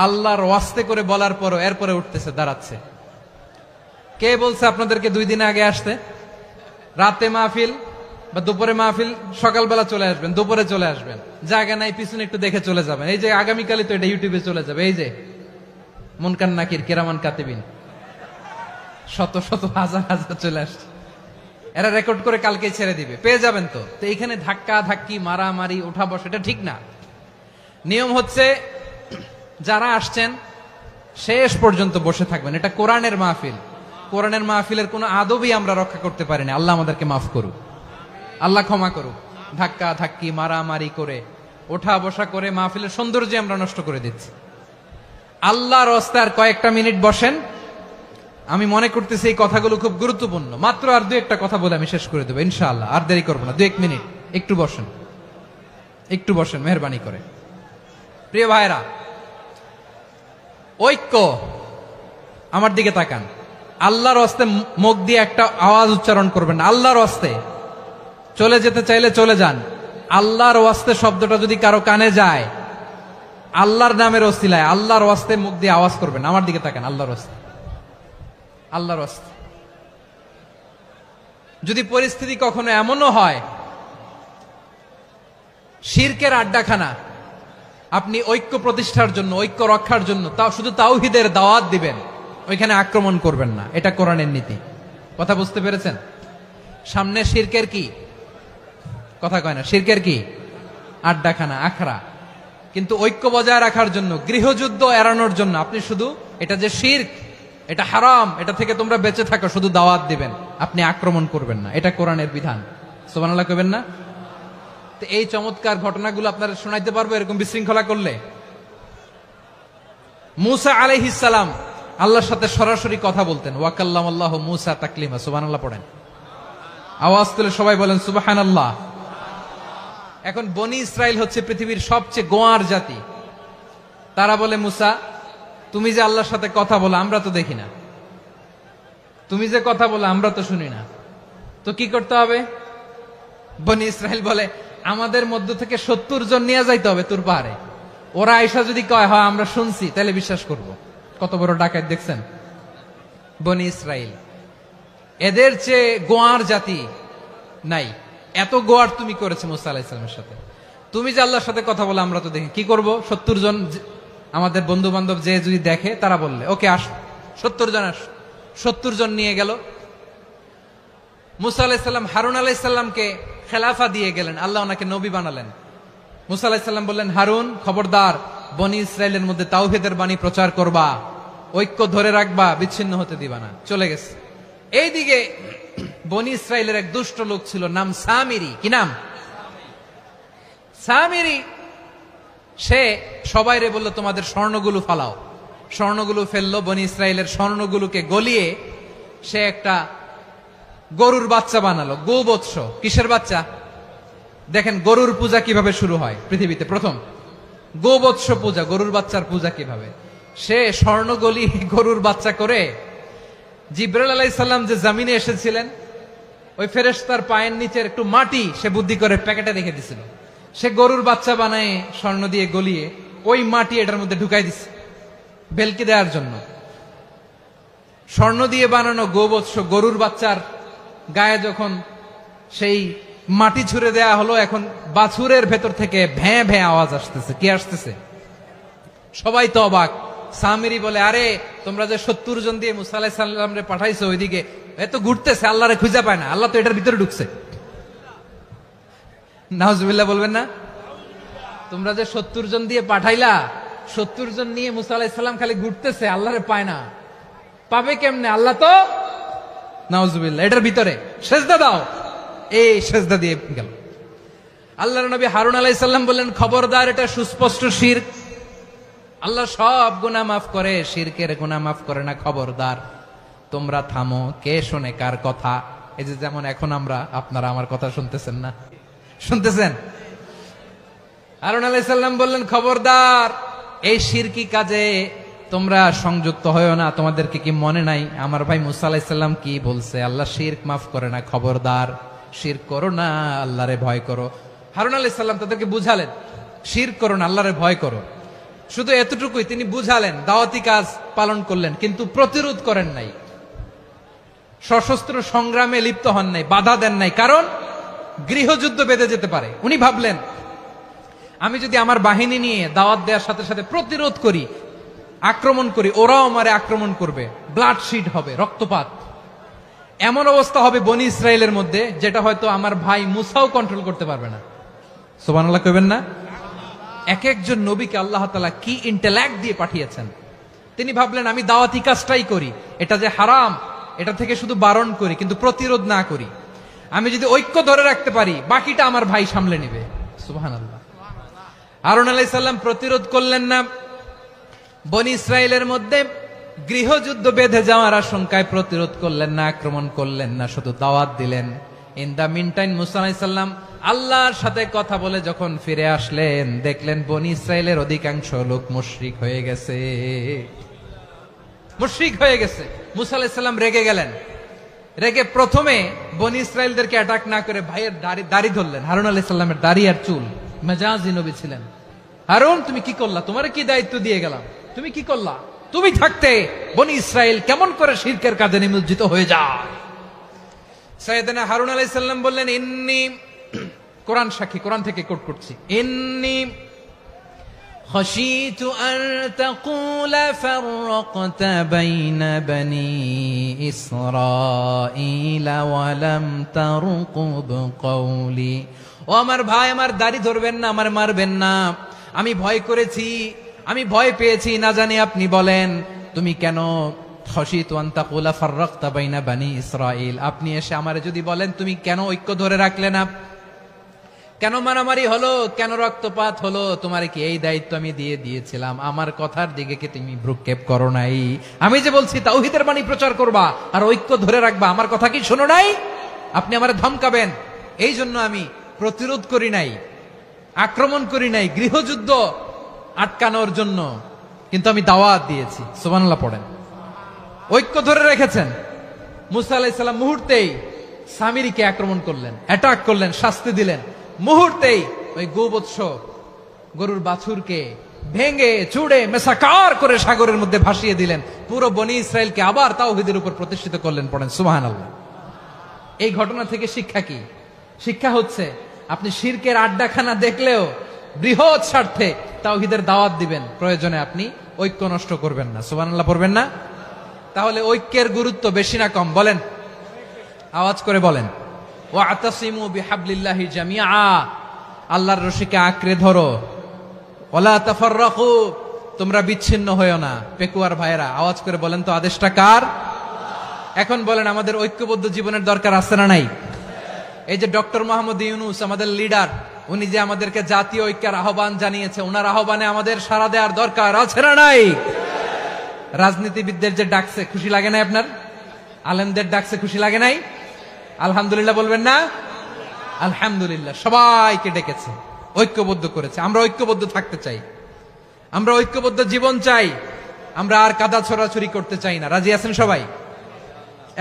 আল্লাহর ওয়াস্তে করে বলার পরও এরপরে উঠতেছে, দাঁড়াচ্ছে। কে বলছে আপনাদেরকে 2 দিন আগে আসতে? রাতে মাহফিল বা দুপুরে মাহফিল, সকালবেলা চলে আসবেন, দুপুরে চলে আসবেন, জায়গা নাই পিছনে একটু দেখে চলে যাবেন। এই যে আগামীকালই তো এটা ইউটিউবে চলে যাবে, এই যে মুনকার নাকির কিরামান কাতিবিন, শত শত হাজার হাজার চলে আসছে, এরা রেকর্ড করে কালকে ছেড়ে দিবে, পেয়ে যাবেন। তো এইখানে ধাক্কা ধাক্কি, মারামারি, ওঠা বসা, এটা ঠিক না। নিয়ম হচ্ছে যারা আসছেন শেষ পর্যন্ত বসে থাকবেন। এটা কোরআনের মাহফিল, কোরআনের মাহফিলের কোনো আদবই আমরা রক্ষা করতে পারিনি। আল্লাহ আমাদেরকে মাফ করুক, আল্লাহ ক্ষমা করুক। ধাক্কা ধাক্কি, মারামারি করে, ওঠা বসা করে মাহফিলের সৌন্দর্য আমরা নষ্ট করে দিচ্ছি। আল্লাহর রাস্তায় আর কয়েকটা মিনিট বসেন। আমি মনে করতেছি এই কথাগুলো খুব গুরুত্বপূর্ণ। মাত্র আর 2-1টা কথা বলে আমি শেষ করে দেবো ইনশাআল্লাহ, আর দেরি করবো না। 2-1 মিনিট একটু বসেন, একটু বসেন মেহরবানি করে। প্রিয় ভাইরা, ঐক্য, আমার দিকে তাকান। আল্লাহর হস্তে মুখ দিয়ে একটা আওয়াজ উচ্চারণ করবেন, আল্লাহর হস্তে। চলে যেতে চাইলে চলে যান। আল্লাহর ওয়াস্তে শব্দটা যদি কারো কানে যায়, আল্লাহর নামের ওসিলায় আল্লাহর ওয়াস্তে মুখ দিয়ে আওয়াজ করবেন। আমার দিকে তাকান, আল্লাহর ওয়াস্তে, আল্লাহর ওয়াস্তে। যদি পরিস্থিতি কখনো এমনও হয় শিরকের আড্ডাখানা। আপনি ঐক্য প্রতিষ্ঠার জন্য, ঐক্য রক্ষার জন্য শুধু তাওহীদের দাওয়াত দিবেন, ওইখানে আক্রমণ করবেন না। এটা কোরআনের নীতি। কথা বুঝতে পেরেছেন? সামনে শিরকের কি কথা কয় না, শিরকের কি আড্ডাখানা, আখড়া। কিন্তু ঐক্য বজায় রাখার জন্য, গৃহযুদ্ধ এড়ানোর জন্য আপনি শুধু এটা যে শিরক, এটা হারাম, এটা থেকে তোমরা বেঁচে থাকো, শুধু দাওয়াত দিবেন, আপনি আক্রমণ করবেন না। এটা কোরআনের বিধান। সুবহানাল্লাহ কইবেন না? তো এই চমৎকার ঘটনাগুলো আপনারা শোনাইতে পারবো এরকম বিশৃঙ্খলা করলে? মূসা আলাইহিস সালাম আল্লাহর সাথে সরাসরি কথা বলতেন। ওয়াকাল্লামাল্লাহু মূসা তাকলিমা। সুবহানাল্লাহ পড়েন, আওয়াজ তুলে সবাই বলেন সুবহানাল্লাহ। এখন বনি ইসরাইল হচ্ছে পৃথিবীর সবচেয়ে গোয়ার জাতি। তারা বলে, মূসা তুমি যে আল্লাহর সাথে কথা বলো আমরা তো দেখি না, তুমি যে কথা বলো আমরা তো শুনি না, তো কি করতে হবে? বনি ইসরাইল বলে, আমাদের মধ্য থেকে 70 জন নিয়ে যাইতে হবে তুর পাহাড়ে। ওরা আয়সা যদি কয় হয় আমরা শুনছি, তাহলে বিশ্বাস করব। কত বড় ডাকাত দেখছেন বনি ইসরাইল। এদের চেয়ে গোয়ার জাতি নাই। এত গোয়ার তুমি করেছে মুসা আলাইহিস সালামের সাথে। তুমি যে আল্লাহর সাথে কথা বলে আমরা তো দেখি, কি করব? 70 জন আমাদের বন্ধু বান্ধব যে যদি দেখে, তারা বললে ওকে আস, 70 জন আস। 70 জন নিয়ে গেল। মুসা আলাইহিস সালাম হারুন আলাইহিস সালামকে খেলাফা দিয়ে গেলেন, আল্লাহ ওনাকে নবী বানালেন। মুসা আলাইহিস সালাম বললেন, হারুন খবরদার, বনি ইসরাইলের মধ্যে তাওহীদের বাণী প্রচার করবা, ঐক্য ধরে রাখবা, বিচ্ছিন্ন হতে দিবা না। চলে গেছে। এইদিকে বনি ইসরাইলের এক দুষ্ট লোক ছিল, নাম সামিরি। কি নাম? সামিরি। সে সবাইরে বলল, তোমাদের স্বর্ণগুলো ফালাও। স্বর্ণগুলো ফেললো। বনি ইসরাইলের স্বর্ণগুলোকে গলিয়ে সে একটা গরুর বাচ্চা বানালো। গোবৎস। কিসের বাচ্চা? দেখেন গরুর পূজা কিভাবে শুরু হয় পৃথিবীতে প্রথম। গোবৎস পূজা, গরুর বাচ্চার পূজা কিভাবে। সে স্বর্ণ গলি গরুর বাচ্চা করে, জিবরাইল আলাইহিস সালাম যে জমিনে এসেছিলেন, ওই ফেরেশতার পায়ের নিচের একটু মাটি সে বুদ্ধি করে প্যাকেটে রেখে দিছিল। সে গরুর বাচ্চা বানায় স্বর্ণ দিয়ে গলিয়ে ওই মাটি এটার মধ্যে ঢুকাই দিছে বেলকি দেওয়ার জন্য। স্বর্ণ দিয়ে বানানো গোবৎস গরুর বাচ্চার গায়ে যখন সেই মাটি ছুঁড়ে দেয়া হলো, এখন বাছুরের ভেতর থেকে ভ্যাঁ ভ্যাঁ আওয়াজ আসতেছে। কি আসতেছে? সবাই তো অবাক। সামিরি বলে, আরে তোমরা যে 70 জন দিয়ে মুসা আলাইহিস সালামরে পাঠাইছো ওইদিকে, এত ঘুরতেছে, আল্লাহরে খুঁজে পায় না, আল্লাহ তো এটার ভিতরে ঢুকছে। নাউজুবিল্লাহ বলবেন না? তোমরা যে 70 জন দিয়ে পাঠাইলা, 70 জন নিয়ে মুসা আলাইহিস সালাম খালি ঘুরতেছে, আল্লাহরে পায় না। পাবে কেমনে? আল্লাহ তো, নাউজুবিল্লাহ, এটার ভিতরে সেজদা দাও। এই সেজদা দিয়ে গেল। আল্লাহর নবী হারুন আলাইহিস সালাম বললেন, খবরদার, এটা সুস্পষ্ট শিরক। আল্লাহ সব গুনাহ মাফ করে, শিরকের গুনাহ মাফ করে না। খবরদার, তোমরা থামো। কে শোনে কার কথা? এই যে যেমন এখন আপনারা আমার কথা শুনতেছেন না? শুনতেছেন? হারুন আলাইহিস সালাম বললেন, খবরদার, এই শিরকি কাজে তোমরা সংযুক্ত হয়েও না। তোমাদেরকে কি মনে নাই আমার ভাই মুসা আলাইহিস সালাম কি বলছে? আল্লাহ শিরক মাফ করে না। খবরদার, শিরক করো না, আল্লাহরে ভয় করো। হারুন আলাইহিস সালাম তাদেরকে বুঝালেন, শিরক করো না, আল্লাহরে ভয় করো। শুধু এতটুকুই তিনি বুঝালেন, দাওয়াতি কাজ পালন করলেন, কিন্তু প্রতিরোধ করেন নাই, সশস্ত্র সংগ্রামে লিপ্ত হন নাই, বাধা দেন নাই। কারণ গৃহযুদ্ধ বেঁধে যেতে পারে। উনি ভাবলেন, আমি যদি আমার বাহিনী নিয়ে দাওয়াত দেওয়ার সাথে সাথে প্রতিরোধ করি, আক্রমণ করি, ওরাও আমারে আক্রমণ করবে, ব্লাডশিড হবে, রক্তপাত। এমন অবস্থা হবে বনি ইসরাইলের মধ্যে, যেটা হয়তো আমার ভাই মুসাও কন্ট্রোল করতে পারবে না। সুবহানাল্লাহ কইবেন না? এক একজন নবীকে আল্লাহ তাআলা কি ইন্টেলেক্ট দিয়ে পাঠিয়েছেন। তিনি ভাবলেন, আমি দাওয়াতি কাজটাই করি, এটা যে হারাম এটা থেকে শুধু বারণ করি, কিন্তু প্রতিরোধ না করি। আমি যদি ঐক্য ধরে রাখতে পারি, বাকিটা আমার ভাই সামলে নেবে। সুবহানাল্লাহ। হারুন আলাইহিস সালাম প্রতিরোধ করলেন না। বনি ইসরাইলের মধ্যে গৃহযুদ্ধ বেঁধে যাওয়ার আশঙ্কায় প্রতিরোধ করলেন না, আক্রমণ করলেন না, শুধু দাওয়াত দিলেন। ইন দা মিন টাইম মুসা আলাইহিস সালাম আল্লাহর সাথে কথা বলে যখন ফিরে আসলেন, দেখলেন বনি ইসরাইলের অধিকাংশ লোক মুশরিক হয়ে গেছে। মুশরিক হয়ে গেছে। মুসা আলাইহিস সালাম রেগে গেলেন। রেগে প্রথমে বনি ইসরাইলদেরকে অ্যাটাক না করে ভাইয়ের দাড়ি ধরলেন। হারুন আলাইহিস সালামের দাড়ি আর চুল। মেজাজি নবী ছিলেন। হারুন, তুমি কি করলা? তোমারে কি দায়িত্ব দিয়ে গেলাম? তুমি কি করলা? তুমি থাকতে বনি ইসরাইল কেমন করে শিরকের কাজে নিমজ্জিত হয়ে যায়? সাইয়েদনা হারুন আলাইহিস সালাম বললেন, ইন্নী কোরআন সাক্ষী, কোরআন থেকে কোট করছি। ইন্নী خشيت أن تقول فرقت بين بني إسرائيل ولم ترقب قولي। ও আমার ভাই, আমার দাড়ি ধরবেন না, আমার মারবেন না। আমি ভয় করেছি, আমি ভয় পেয়েছি, না জানি আপনি বলেন তুমি কেন খশিতু আন তাকুলা ফাররাকতা বাইনা বানি ইসরাইল, আপনি এসে আমারে যদি বলেন তুমি কেন ঐক্য ধরে রাখলে না, কেন মারামারি হলো, কেন রক্তপাত হলো, তোমারে কি এই দায়িত্ব আমি দিয়ে দিয়েছিলাম? আমার কথার দিকে কি তুমি ভ্রুক্ষেপ করো নাই? আমি যে বলছি তাওহীদের বাণী প্রচার করবা আর ঐক্য ধরে রাখবা, আমার কথা কি শোনো নাই? আপনি আমারে ধমকাবেন, এই জন্য আমি প্রতিরোধ করি নাই, আক্রমণ করি নাই, গৃহযুদ্ধ আটকানোর জন্য কিন্তু আমি দাওয়াত দিয়েছি। সুবহানাল্লাহ পড়েন। ঐক্য ধরে রেখেছেন। মুসা আলাইহিস সালাম মুহূর্তেই সামিরীকে আক্রমণ করলেন, অ্যাটাক করলেন, শাস্তি দিলেন। মুহূর্তেই ওই গোবৎস গরুর বাছুরকে ভেঙে চুড়ে মেসাকার করে সাগরের মধ্যে ভাসিয়ে দিলেন। পুরো বনি ইসরায়েলকে আবার তাওহীদের উপর প্রতিষ্ঠিত করলেন। পড়েন সুবহানাল্লাহ। এই ঘটনা থেকে শিক্ষা কি? শিক্ষা হচ্ছে আপনি শিরকের আড্ডাখানা দেখলেও বৃহৎ স্বার্থে তাওহীদের দাওয়াত দিবেন, প্রয়োজনে আপনি ঐক্য নষ্ট করবেন না। সুবহানাল্লাহ পড়বেন না? তাহলে ঐক্যের গুরুত্ব বেশি না কম? বলেন, আওয়াজ করে বলেন। ওয়াতাসিমু বিহাবলিল্লাহি জামিআ, আল্লাহর রশিকে আঁকড়ে ধরো। ওয়ালা তাফাররাকু, তোমরা বিচ্ছিন্ন হয়ো না। পেকুয়ার ভাইরা আওয়াজ করে বলেন তো, আদেশটা কার? এখন বলেন, আমাদের ঐক্যবদ্ধ জীবনের দরকার আছে না নাই? এই যে ডক্টর মোহাম্মদ ইউনূস আমাদের লিডার, উনি যে আমাদেরকে জাতীয় ঐক্যের আহ্বান জানিয়েছে, ওনার আহ্বানে আমাদের সাড়া দেওয়ার দরকার আছে না নাই? রাজনীতিবিদদের যে ডাকছে, খুশি লাগে নাই আপনার? আলেমদের ডাকছে, খুশি লাগে নাই? আলহামদুলিল্লাহ বলবেন না? আলহামদুলিল্লাহ। সবাইকে ডেকেছে, ঐক্যবদ্ধ করেছে। আমরা ঐক্যবদ্ধ থাকতে চাই, আমরা ঐক্যবদ্ধ জীবন চাই, আমরা আর কাদা ছড়াছড়ি করতে চাই না। রাজি আছেন সবাই?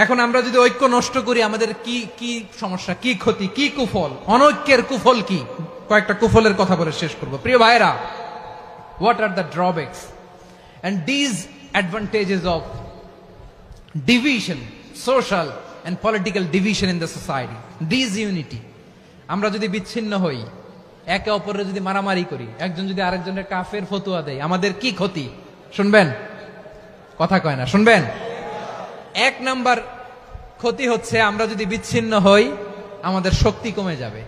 এখন আমরা যদি ঐক্য নষ্ট করি, আমাদের কি কি সমস্যা, কি ক্ষতি, কি কুফল? অনৈক্যের কুফল কি? কয়েকটা কুফলের কথা বলে শেষ করব। প্রিয় ভাইরা, what are the drawbacks and disadvantages of division, social and political division in the society? Disunity. আমরা যদি বিচ্ছিন্ন হই, একে অপরের যদি মারামারি করি, একজন যদি আরেকজনের কাফের ফতোয়া দেয়, আমাদের কি ক্ষতি? শুনবেন? কথা কয় না, শুনবেন? এক নাম্বার ক্ষতি হচ্ছে, আমরা যদি বিচ্ছিন্ন হই, আমাদের শক্তি কমে যাবে,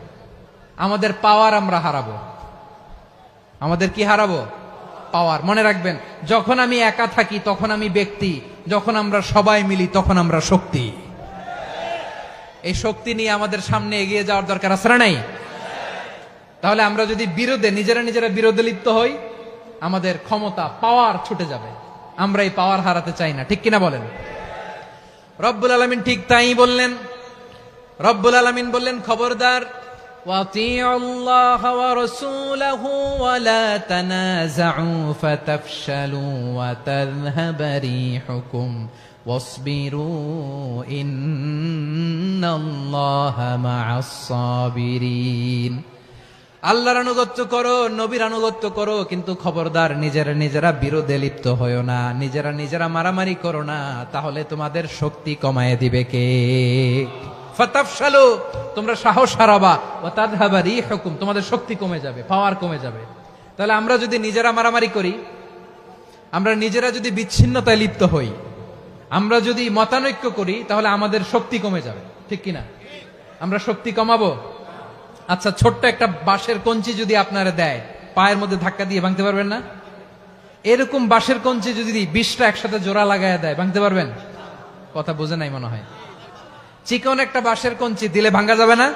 আমাদের পাওয়ার আমরা হারাবো। আমাদের কি হারাবো? পাওয়ার। মনে রাখবেন, যখন আমি একা থাকি তখন আমি ব্যক্তি, যখন আমরা সবাই মিলি তখন আমরা শক্তি। এই শক্তি নিয়ে আমাদের সামনে এগিয়ে যাওয়ার দরকার আছে না নাই? তাহলে আমরা যদি বিরোধে, নিজেরা নিজেরা বিরোধে লিপ্ত হই, আমাদের ক্ষমতা, পাওয়ার ছুটে যাবে। আমরা এই পাওয়ার হারাতে চাই না, ঠিক কিনা বলেন? রব্বুল আলামিন ঠিক তাই বললেন। রব্বুল আলামিন বললেন, খবরদার, ওয়াতিউল্লাহ ওয়া রাসূলাহু ওয়া লা তানাযাউ ফাতাফশালু ওয়া তাযহাবা রিহুকুম ওয়াসবিরু ইন্নাল্লাহা মা'আস সাবিরিন। আল্লাহর আনুগত্য করো, নবীর আনুগত্য করো, কিন্তু খবরদার নিজেরা নিজেরা বিরোধে লিপ্ত হয়ো না, নিজেরা নিজেরা মারামারি করো না, তাহলে তোমাদের শক্তি কমায় দিবে কে? ফাতাফশালু, তোমরা সাহস হারাবা, ওয়া তাযহাবা রিহুকুম, তোমাদের শক্তি কমে যাবে, পাওয়ার কমে যাবে। তাহলে আমরা যদি নিজেরা মারামারি করি, আমরা নিজেরা যদি বিচ্ছিন্নতায় লিপ্ত হই, আমরা যদি মতানৈক্য করি, তাহলে আমাদের শক্তি কমে যাবে, ঠিক কিনা? আমরা শক্তি কমাবো। আচ্ছা, ছোট্ট একটা বাঁশের কঞ্চি যদি আপনারা দেয়, পায়ের মধ্যে ধাক্কা দিয়ে ভাঙতে পারবেন না? এরকম বাঁশের কঞ্চি যদি 20টা একসাথে জোড়া লাগায় দেয়, ভাঙতে পারবেন? কথা বোঝে নাই মনে হয়। চিকন একটা বাঁশের কঞ্চি দিলে ভাঙা যাবে না?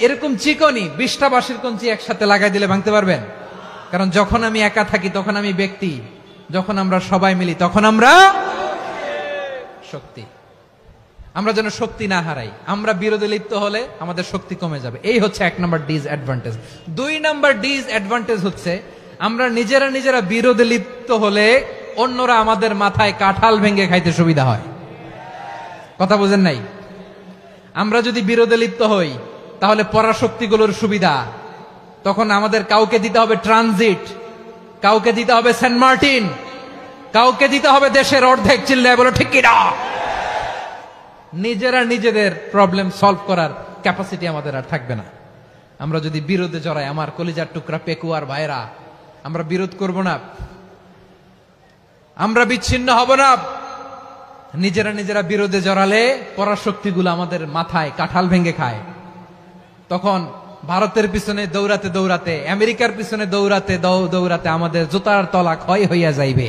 এরকম চিকনই 20টা বাঁশের কঞ্চি একসাথে লাগাই দিলে ভাঙতে পারবেন? কারণ যখন আমি একা থাকি তখন আমি ব্যক্তি, যখন আমরা সবাই মিলি তখন আমরা শক্তি। আমরা যেন শক্তি না হারাই। আমরা বিরোধে লিপ্ত হলে আমাদের শক্তি কমে যাবে। এই হচ্ছে 1 নাম্বার ডিসঅ্যাডভান্টেজ। 2 নাম্বার ডিসঅ্যাডভান্টেজ হচ্ছে, আমরা নিজেরা নিজেরা বিরোধে লিপ্ত হলে অন্যরা আমাদের মাথায় কাঁঠাল ভেঙে খাইতে সুবিধা হয়। কথা বুঝেন নাই? আমরা যদি বিরোধে লিপ্ত হই, তাহলে পরাশক্তিগুলোর সুবিধা, তখন আমাদের কাউকে দিতে হবে ট্রানজিট, কাউকে দিতে হবে সেন্ট মার্টিন, কাউকে দিতে হবে দেশের অর্ধেক। চিল্লায় বলো ঠিক কিনা? নিজেরা নিজেদের প্রবলেম সলভ করার ক্যাপাসিটি আমাদের আর থাকবে না। আমরা যদি বিরোধে জড়াই, আমার কলিজার টুকরা পেকুয়ার ভাইরা, আমরা বিরোধ করব না, আমরা বিচ্ছিন্ন হব না। নিজেরা নিজেরা বিরোধে জড়ালে পরাশক্তিগুলো আমাদের মাথায় কাঁঠাল ভেঙে খায়। তখন ভারতের পিছনে দৌড়াতে দৌড়াতে, আমেরিকার পিছনে দৌড়াতে দৌড়াতে আমাদের জুতার তলা ক্ষয় হইয়া যাইবে।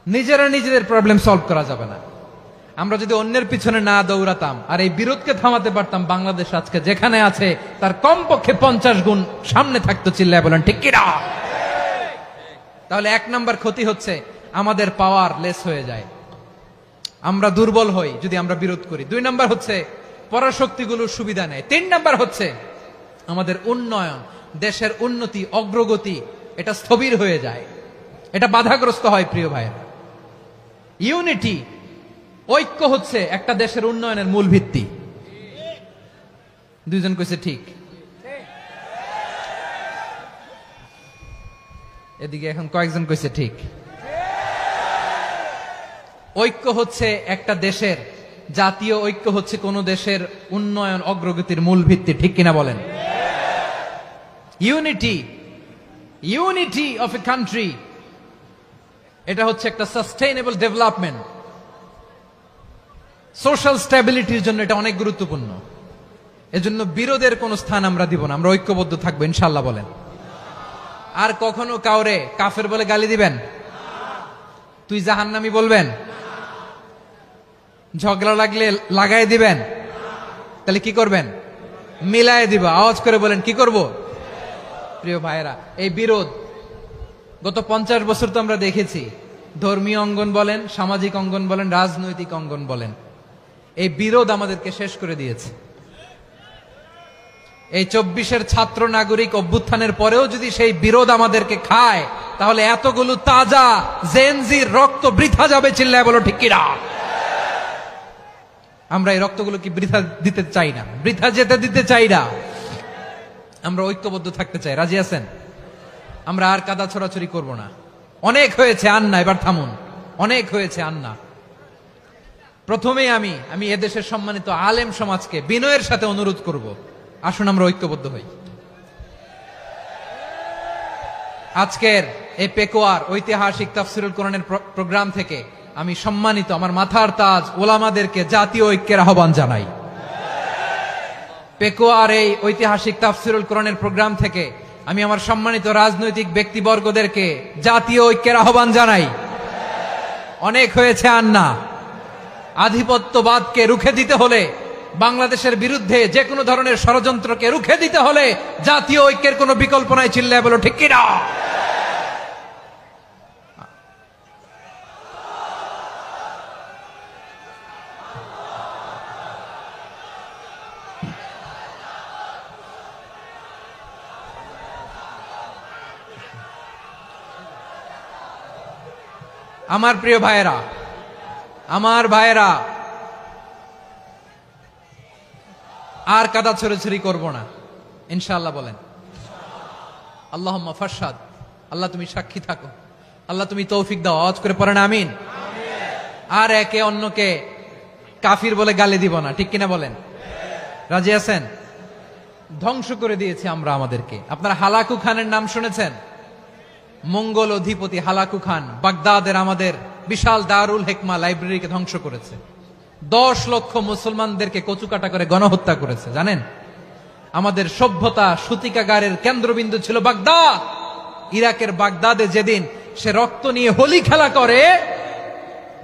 নিজেরা নিজেদের প্রবলেম সলভ করা যাবে না। আমরা যদি অন্যের পিছনে না দৌড়াতাম আর এই বিরোধকে থামাতে পারতাম, বাংলাদেশ আজকে যেখানে আছে তার কমপক্ষে 50 গুণ সামনে থাকতো। চিল্লায় বলেন ঠিক কিনা? তাহলে 1 নাম্বার ক্ষতি হচ্ছে আমাদের পাওয়ার লেস হয়ে যায়, আমরা দুর্বল হই যদি আমরা বিরোধ করি। 2 নাম্বার হচ্ছে পরাশক্তিগুলোর সুবিধা নেয়। 3 নাম্বার হচ্ছে আমাদের উন্নয়ন, দেশের উন্নতি, অগ্রগতি এটা স্থবির হয়ে যায়, এটা বাধাগ্রস্ত হয়। প্রিয় ভাইয়েরা, ইউনিটি, ঐক্য হচ্ছে একটা দেশের উন্নয়নের মূল ভিত্তি। 2 জন কইছে ঠিক। এদিকে এখন কয়েকজন কইছে ঠিক। ঐক্য হচ্ছে একটা দেশের, জাতীয় ঐক্য হচ্ছে কোন দেশের উন্নয়ন অগ্রগতির মূল ভিত্তি। ঠিক কিনা বলেন? Unity, unity of a country, এটা হচ্ছে একটা সাস্টেইনেবল ডেভেলপমেন্ট, সোশ্যাল স্ট্যাবিলিটির জন্য এটা অনেক গুরুত্বপূর্ণ। এজন্য বিরোধের কোন স্থান আমরা দিব না, আমরা ঐক্যবদ্ধ থাকবো ইনশাআল্লাহ। বলেন। আর কখনো কাউরে কাফের বলে গালি দিবেন? তুই জাহান্নামী বলবেন? ঝগড়া লাগলে লাগাই দিবেন? তাহলে কি করবেন? মিলায় দিব। আওয়াজ করে বলেন কি করব? প্রিয় ভাইয়েরা, এই বিরোধ গত 50 বছর তো আমরা দেখেছি। ধর্মীয় অঙ্গন বলেন, সামাজিক অঙ্গন বলেন, রাজনৈতিক অঙ্গন বলেন, এই বিরোধ আমাদেরকে শেষ করে দিয়েছে। এই 24-এর ছাত্র নাগরিক অভ্যুত্থানের পরেও যদি সেই বিরোধ আমাদেরকে খায়, তাহলে এতগুলো তাজা জেনজির রক্ত বৃথা যাবে। চিল্লায় বলো ঠিক কিনা? আমরা এই রক্তগুলো কি বৃথা দিতে চাই না, বৃথা যেতে দিতে চাই না। আমরা ঐক্যবদ্ধ থাকতে চাই। রাজি আছেন? আমরা আর কাদা ছড়াছড়ি করব না। অনেক হয়েছে আন্না, এবার থামুন। অনেক হয়েছে আন্না। প্রথমেই আমি এদেশের সম্মানিত আলেম সমাজকে বিনয়ের সাথে অনুরোধ করব, আসুন আমরা ঐক্যবদ্ধ হই। আজকের এই পেকুয়ার ঐতিহাসিক তাফসিরুল কোরআনের প্রোগ্রাম থেকে আমি সম্মানিত আমার মাথার তাজ ওলামাদেরকে জাতীয় ঐক্যের আহ্বান জানাই। পেকুয়ার এই ঐতিহাসিক তাফসিরুল কোরআনের প্রোগ্রাম থেকে আমি আমার সম্মানিত রাজনৈতিক ব্যক্তিবর্গদেরকে জাতীয় ঐক্যের আহ্বান জানাই। অনেক হয়েছে আন্না। আধিপত্যবাদকে রুখে দিতে হলে, বাংলাদেশের বিরুদ্ধে যে কোনো ধরনের ষড়যন্ত্রকে রুখে দিতে হলে জাতীয় ঐক্যের কোনো বিকল্প নাই। চিল্লায় বলো ঠিক কিনা? আমার প্রিয় ভাইয়েরা, আমার ভাইয়েরা, আর কাদা ছড়াছড়ি করব না ইনশাআল্লাহ। বলেন আল্লাহুম্মা ফাশহাদ। আল্লাহ তুমি সাক্ষী থাকো, আল্লাহ তুমি তৌফিক দাও। আওয়াজ করে পড়েন আমিন। আর একে অন্যকে কাফির বলে গালি দিব না। ঠিক কিনা বলেন? রাজি আছেন? ধ্বংস করে দিয়েছি আমরা আমাদেরকে। আপনারা হালাকু খানের নাম শুনেছেন? মঙ্গল অধিপতি হালাকু খান বাগদাদের আমাদের বিশাল দারুল হিকমা লাইব্রেরিকে ধ্বংস করেছে। 10 লক্ষ মুসলমানদেরকে কচুকাটা করে গণহত্যা করেছে। জানেন, আমাদের সভ্যতা সূতিকাগারের কেন্দ্রবিন্দু ছিল বাগদাদ। ইরাকের বাগদাদে যেদিন সে রক্ত নিয়ে হোলি খেলা করে,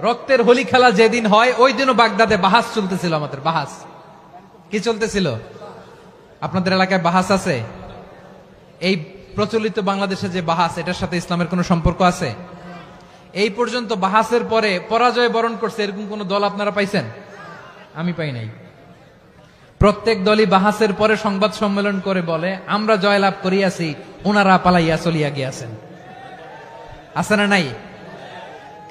রক্তের হোলি খেলা যেদিন হয়, ওই দিনও বাগদাদে বাহাস চলতেছিল। আমাদের বাহাস কি চলতেছিল? আপনাদের এলাকায় বাহাস আছে? এই প্রচলিত বাংলাদেশে যে বাহাস, এটার সাথে ইসলামের কোনো সম্পর্ক আছে? এই পর্যন্ত বাহাসের পরে পরাজয় বরণ করছে এরকম কোন দল আপনারা পাইছেন? আমি পাই নাই। প্রত্যেক দলই বাহাসের পরে সংবাদ সম্মেলন করে বলে আমরা জয়লাভ করিয়াছি, ওনারা পালাইয়া চলিয়া গিয়াছেন। আছে না নাই?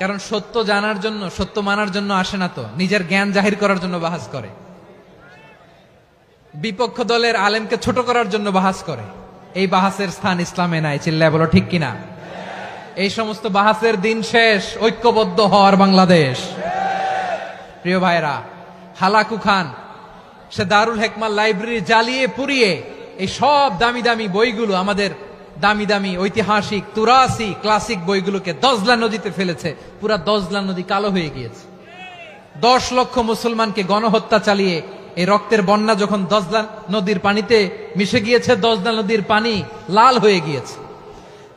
কারণ সত্য জানার জন্য, সত্য মানার জন্য আসে না তো, নিজের জ্ঞান জাহির করার জন্য বাহাস করে। বিপক্ষ দলের আলেমকে ছোট করার জন্য বাহাস করে। এই বাহাসের স্থান ইসলামে নাই। চিল্লায় বলো ঠিক কিনা? এই সমস্ত বাহাসের দিন শেষ। ঐক্যবদ্ধ হওয়ার বাংলাদেশ। প্রিয় ভাইরা, হালাকু খান সে দারুল হেকমা লাইব্রেরি জ্বালিয়ে পুড়িয়ে এই সব দামি দামি বইগুলো, আমাদের দামি দামি ঐতিহাসিক তুরাসি ক্লাসিক বইগুলোকে দজলা নদীতে ফেলেছে। পুরা দজলা নদী কালো হয়ে গিয়েছে। 10 লক্ষ মুসলমানকে গণহত্যা চালিয়ে এই রক্তের বন্যা যখন দজলা নদীর পানিতে মিশে গিয়েছে, দজলা নদীর পানি লাল হয়ে গিয়েছে।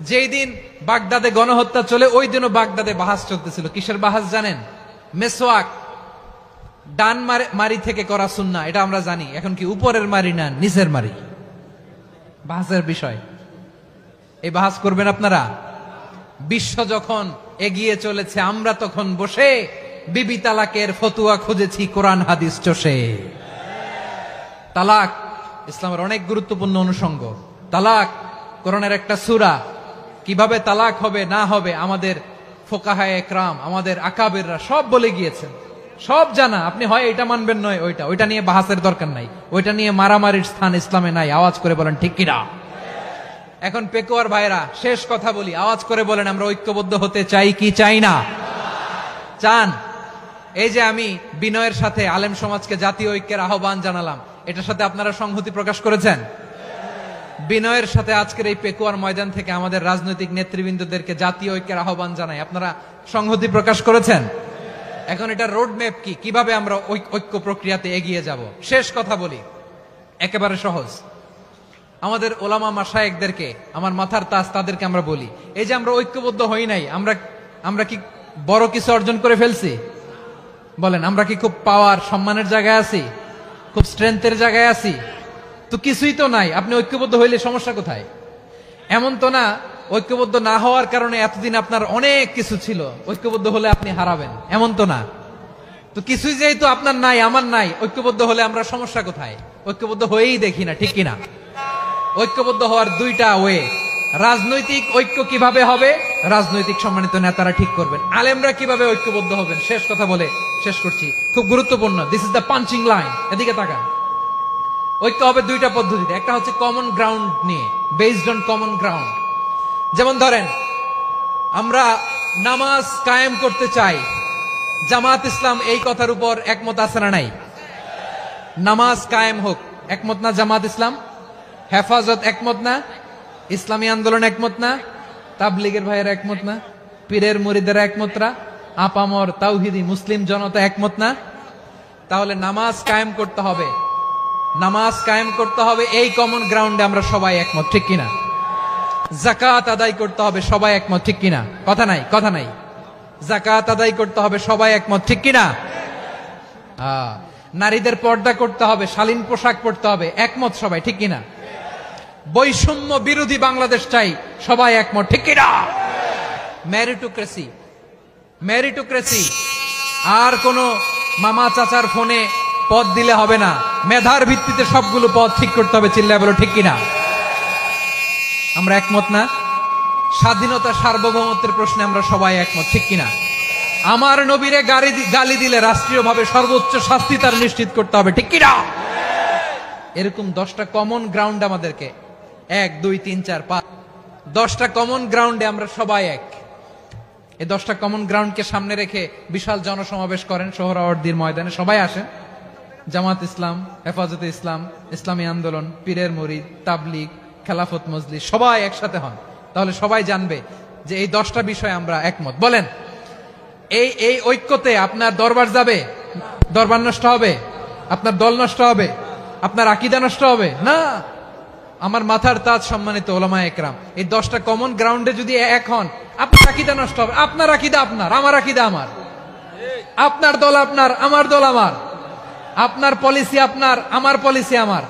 যেই দিন বাগদাদে গণহত্যা চলে, ওই দিনও বাগদাদে বাহাস চলতেছিল। কিসের বাহাস জানেন? মেসওয়াক, ডান মারি থেকে করা সুন্নাহ, এটা আমরা জানি। এখন কি উপরের মারি না নিচের মারি? বাহাসের বিষয়। এই বাহাস করবেন আপনারা। বিশ্ব যখন এগিয়ে চলেছে, আমরা তখন বসে বিবি তালাকের ফতুয়া খুঁজেছি কোরআন হাদিস চষে। তালাক ইসলামের অনেক গুরুত্বপূর্ণ অনুষঙ্গ। তালাক কোরআনের একটা সূরা। কিভাবে তালাক হবে না হবে আমাদের ফোকাহায়ে একরাম, আমাদের আকাবেররা সব বলে গিয়েছেন, সব জানা। আপনি হয় এটা মানবেন নয় ওইটা নিয়ে বাহাসের দরকার নাই, ওইটা নিয়ে মারামারির স্থান ইসলামে নাই। আওয়াজ করে বলেন ঠিক কিনা? এখন পেকুয়ার ভাইরা, শেষ কথা বলি, আওয়াজ করে বলেন আমরা ঐক্যবদ্ধ হতে চাই কি চাই না? চান? এই যে আমি বিনয়ের সাথে আলেম সমাজকে জাতীয় ঐক্যের আহ্বান জানালাম, এটার সাথে আপনারা সংহতি প্রকাশ করেছেন? বিনয়ের সাথে আজকের এই পেকুয়ার ময়দান থেকে আমাদের রাজনৈতিক নেতৃবৃন্দদেরকে জাতীয় ঐক্যের আহ্বান জানাই, আপনারা সংহতি প্রকাশ করেছেন? এখন এটা রোড ম্যাপ কি, কিভাবে আমরা ঐক্য প্রক্রিয়াতে এগিয়ে যাব? শেষ কথা বলি, একেবারে সহজ। আমাদের ওলামা মাশায়েখদেরকে, আমার মাথার তাজ, তাদেরকে আমরা বলি, এই যে আমরা ঐক্যবদ্ধ হই নাই, আমরা কি বড় কিছু অর্জন করে ফেলছি? বলেন, আমরা কি খুব পাওয়ার সম্মানের জায়গায় আছি? খুব স্ট্রেংথের জায়গায় আছি? তো কিছুই তো নাই। আপনি ঐক্যবদ্ধ হইলে সমস্যা কোথায়? এমন তো না ঐক্যবদ্ধ না হওয়ার কারণে এতদিন আপনার অনেক কিছু ছিল, ঐক্যবদ্ধ হলে আপনি হারাবেন, এমন তো না। তো কিছুই যেহেতু আপনার নাই, আমার নাই, ঐক্যবদ্ধ হলে আমরা সমস্যা কোথায়? ঐক্যবদ্ধ হয়েই দেখি না, ঠিক কিনা? ঐক্যবদ্ধ হওয়ার দুইটা ওয়ে। রাজনৈতিক ঐক্য কিভাবে হবে? রাজনৈতিক সম্মানিত নেতারা ঠিক করবেন। আলেমরা কিভাবে ঐক্যবদ্ধ হবেন? শেষ কথা বলে শেষ করছি, খুব গুরুত্বপূর্ণ। This is the punching line. এদিকে তাকান। ঐক্য হবে দুইটা পদ্ধতিতে। একটা হচ্ছে কমন গ্রাউন্ড নিয়ে, বেসড অন কমন গ্রাউন্ড। যেমন ধরেন, আমরা নামাজ কায়েম করতে চাই, জামাত ইসলাম এই কথার উপর একমত আছে না নাই? নামাজ কায়েম হোক, একমত না জামাত ইসলাম? হেফাজত একমত না? ইসলামী আন্দোলন একমত না? তাবলীগের ভাইয়েরা একমত না? পীরের মুরিদেরা একমত না? আপামর তাওহিদি মুসলিম জনতা একমত না? তাহলে নামাজ কায়েম করতে হবে, নামাজ কায়েম করতে হবে এই কমন গ্রাউন্ডে আমরা সবাই একমত, ঠিক কিনা? যাকাত আদায় করতে হবে, সবাই একমত, ঠিক কিনা? কথা নাই, কথা নাই। যাকাত আদায় করতে হবে, সবাই একমত, ঠিক কিনা? নারীদের পর্দা করতে হবে, শালীন পোশাক পরতে হবে, একমত সবাই, ঠিক কিনা? বৈষম্য বিরোধী বাংলাদেশ চাই, সবাই একমত, ঠিক কিনা? Meritocracy, meritocracy. আর কোন মামা চাচার ফোনে পদ দিলে হবে না, মেধার ভিত্তিতে সবগুলো পদ ঠিক করতে হবে। চিল্লায় বলো ঠিক কিনা? আমরা একমত না? স্বাধীনতা সার্বভৌমত্বের প্রশ্নে আমরা সবাই একমত, ঠিক কিনা? আমার নবীরে গালি দিলে রাষ্ট্রীয়ভাবে সর্বোচ্চ শাস্তি তার নিশ্চিত করতে হবে, ঠিক কিনা? এরকম 10টা কমন গ্রাউন্ড আমাদেরকে, 1 2 3 4 5, 10টা কমন গ্রাউন্ডে আমরা সবাই এক। এই 10টা কমন গ্রাউন্ডকে সামনে রেখে বিশাল জনসমাবেশ করেন সোহরাওয়ার্দীর ময়দানে, সবাই আসেন। জামাত ইসলাম, হেফাজতে ইসলাম, ইসলামী আন্দোলন, পীরের মুরিদ, তাবলীগ, খেলাফত মজলিস, সবাই একসাথে হন। তাহলে সবাই জানবে যে এই 10টা বিষয়ে আমরা একমত। বলেন, এই ঐক্যতে আপনার দরবার যাবে? দরবার নষ্ট হবে? আপনার দল নষ্ট হবে? আপনার আকীদা নষ্ট হবে না? আমার মাথার তাজ সম্মানিত ওলামায়ে একরাম, এই 10টা কমন গ্রাউন্ডে যদি এক হন, আপনার আকীদা নষ্ট হবে? আপনার আকীদা আপনার, আমার আকীদা আমার, আপনার দল আপনার, আমার দল আমার, আপনার পলিসি আপনার, আমার পলিসি আমার,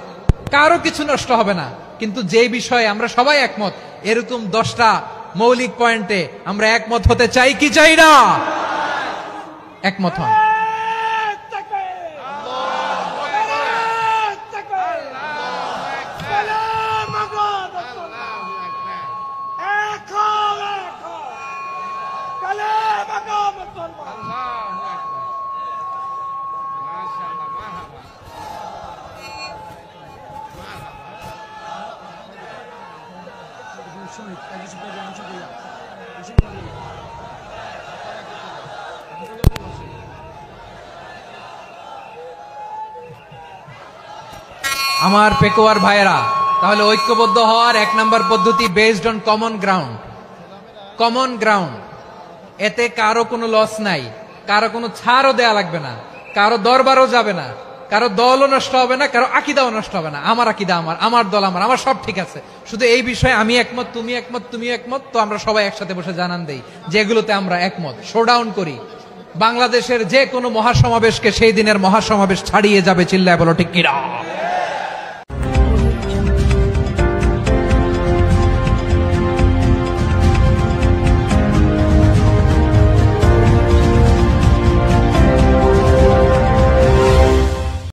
কারো কিছু নষ্ট হবে না। কিন্তু যে বিষয়ে আমরা সবাই একমত, এরকম 10টা মৌলিক পয়েন্টে আমরা একমত হতে চাই কি চাই না? একমত হন। আমার পেকুয়ার ভাইয়েরা, তাহলে ঐক্যবদ্ধ হওয়ার 1 নম্বর পদ্ধতি based on common ground. Common ground, এতে কারো কোনো লস নাই, কারো কোনো ছাড়ও দেয়া লাগবে না, কারো দরবারও যাবে না, কারো দলও নষ্ট হবে না, কারো আকিদাও নষ্ট হবে না। আমার আকিদা আমার, আমার দল আমার, আমার সব ঠিক আছে। শুধু এই বিষয়ে আমি একমত, তুমি একমত, তুমি একমত, তো আমরা সবাই একসাথে বসে জানান দেই যেগুলোতে আমরা একমত, শোডাউন করি। বাংলাদেশের যে কোনো মহাসমাবেশকে সেই দিনের মহাসমাবেশ ছাড়িয়ে যাবে, চিল্লায় বলো ঠিক কিনা।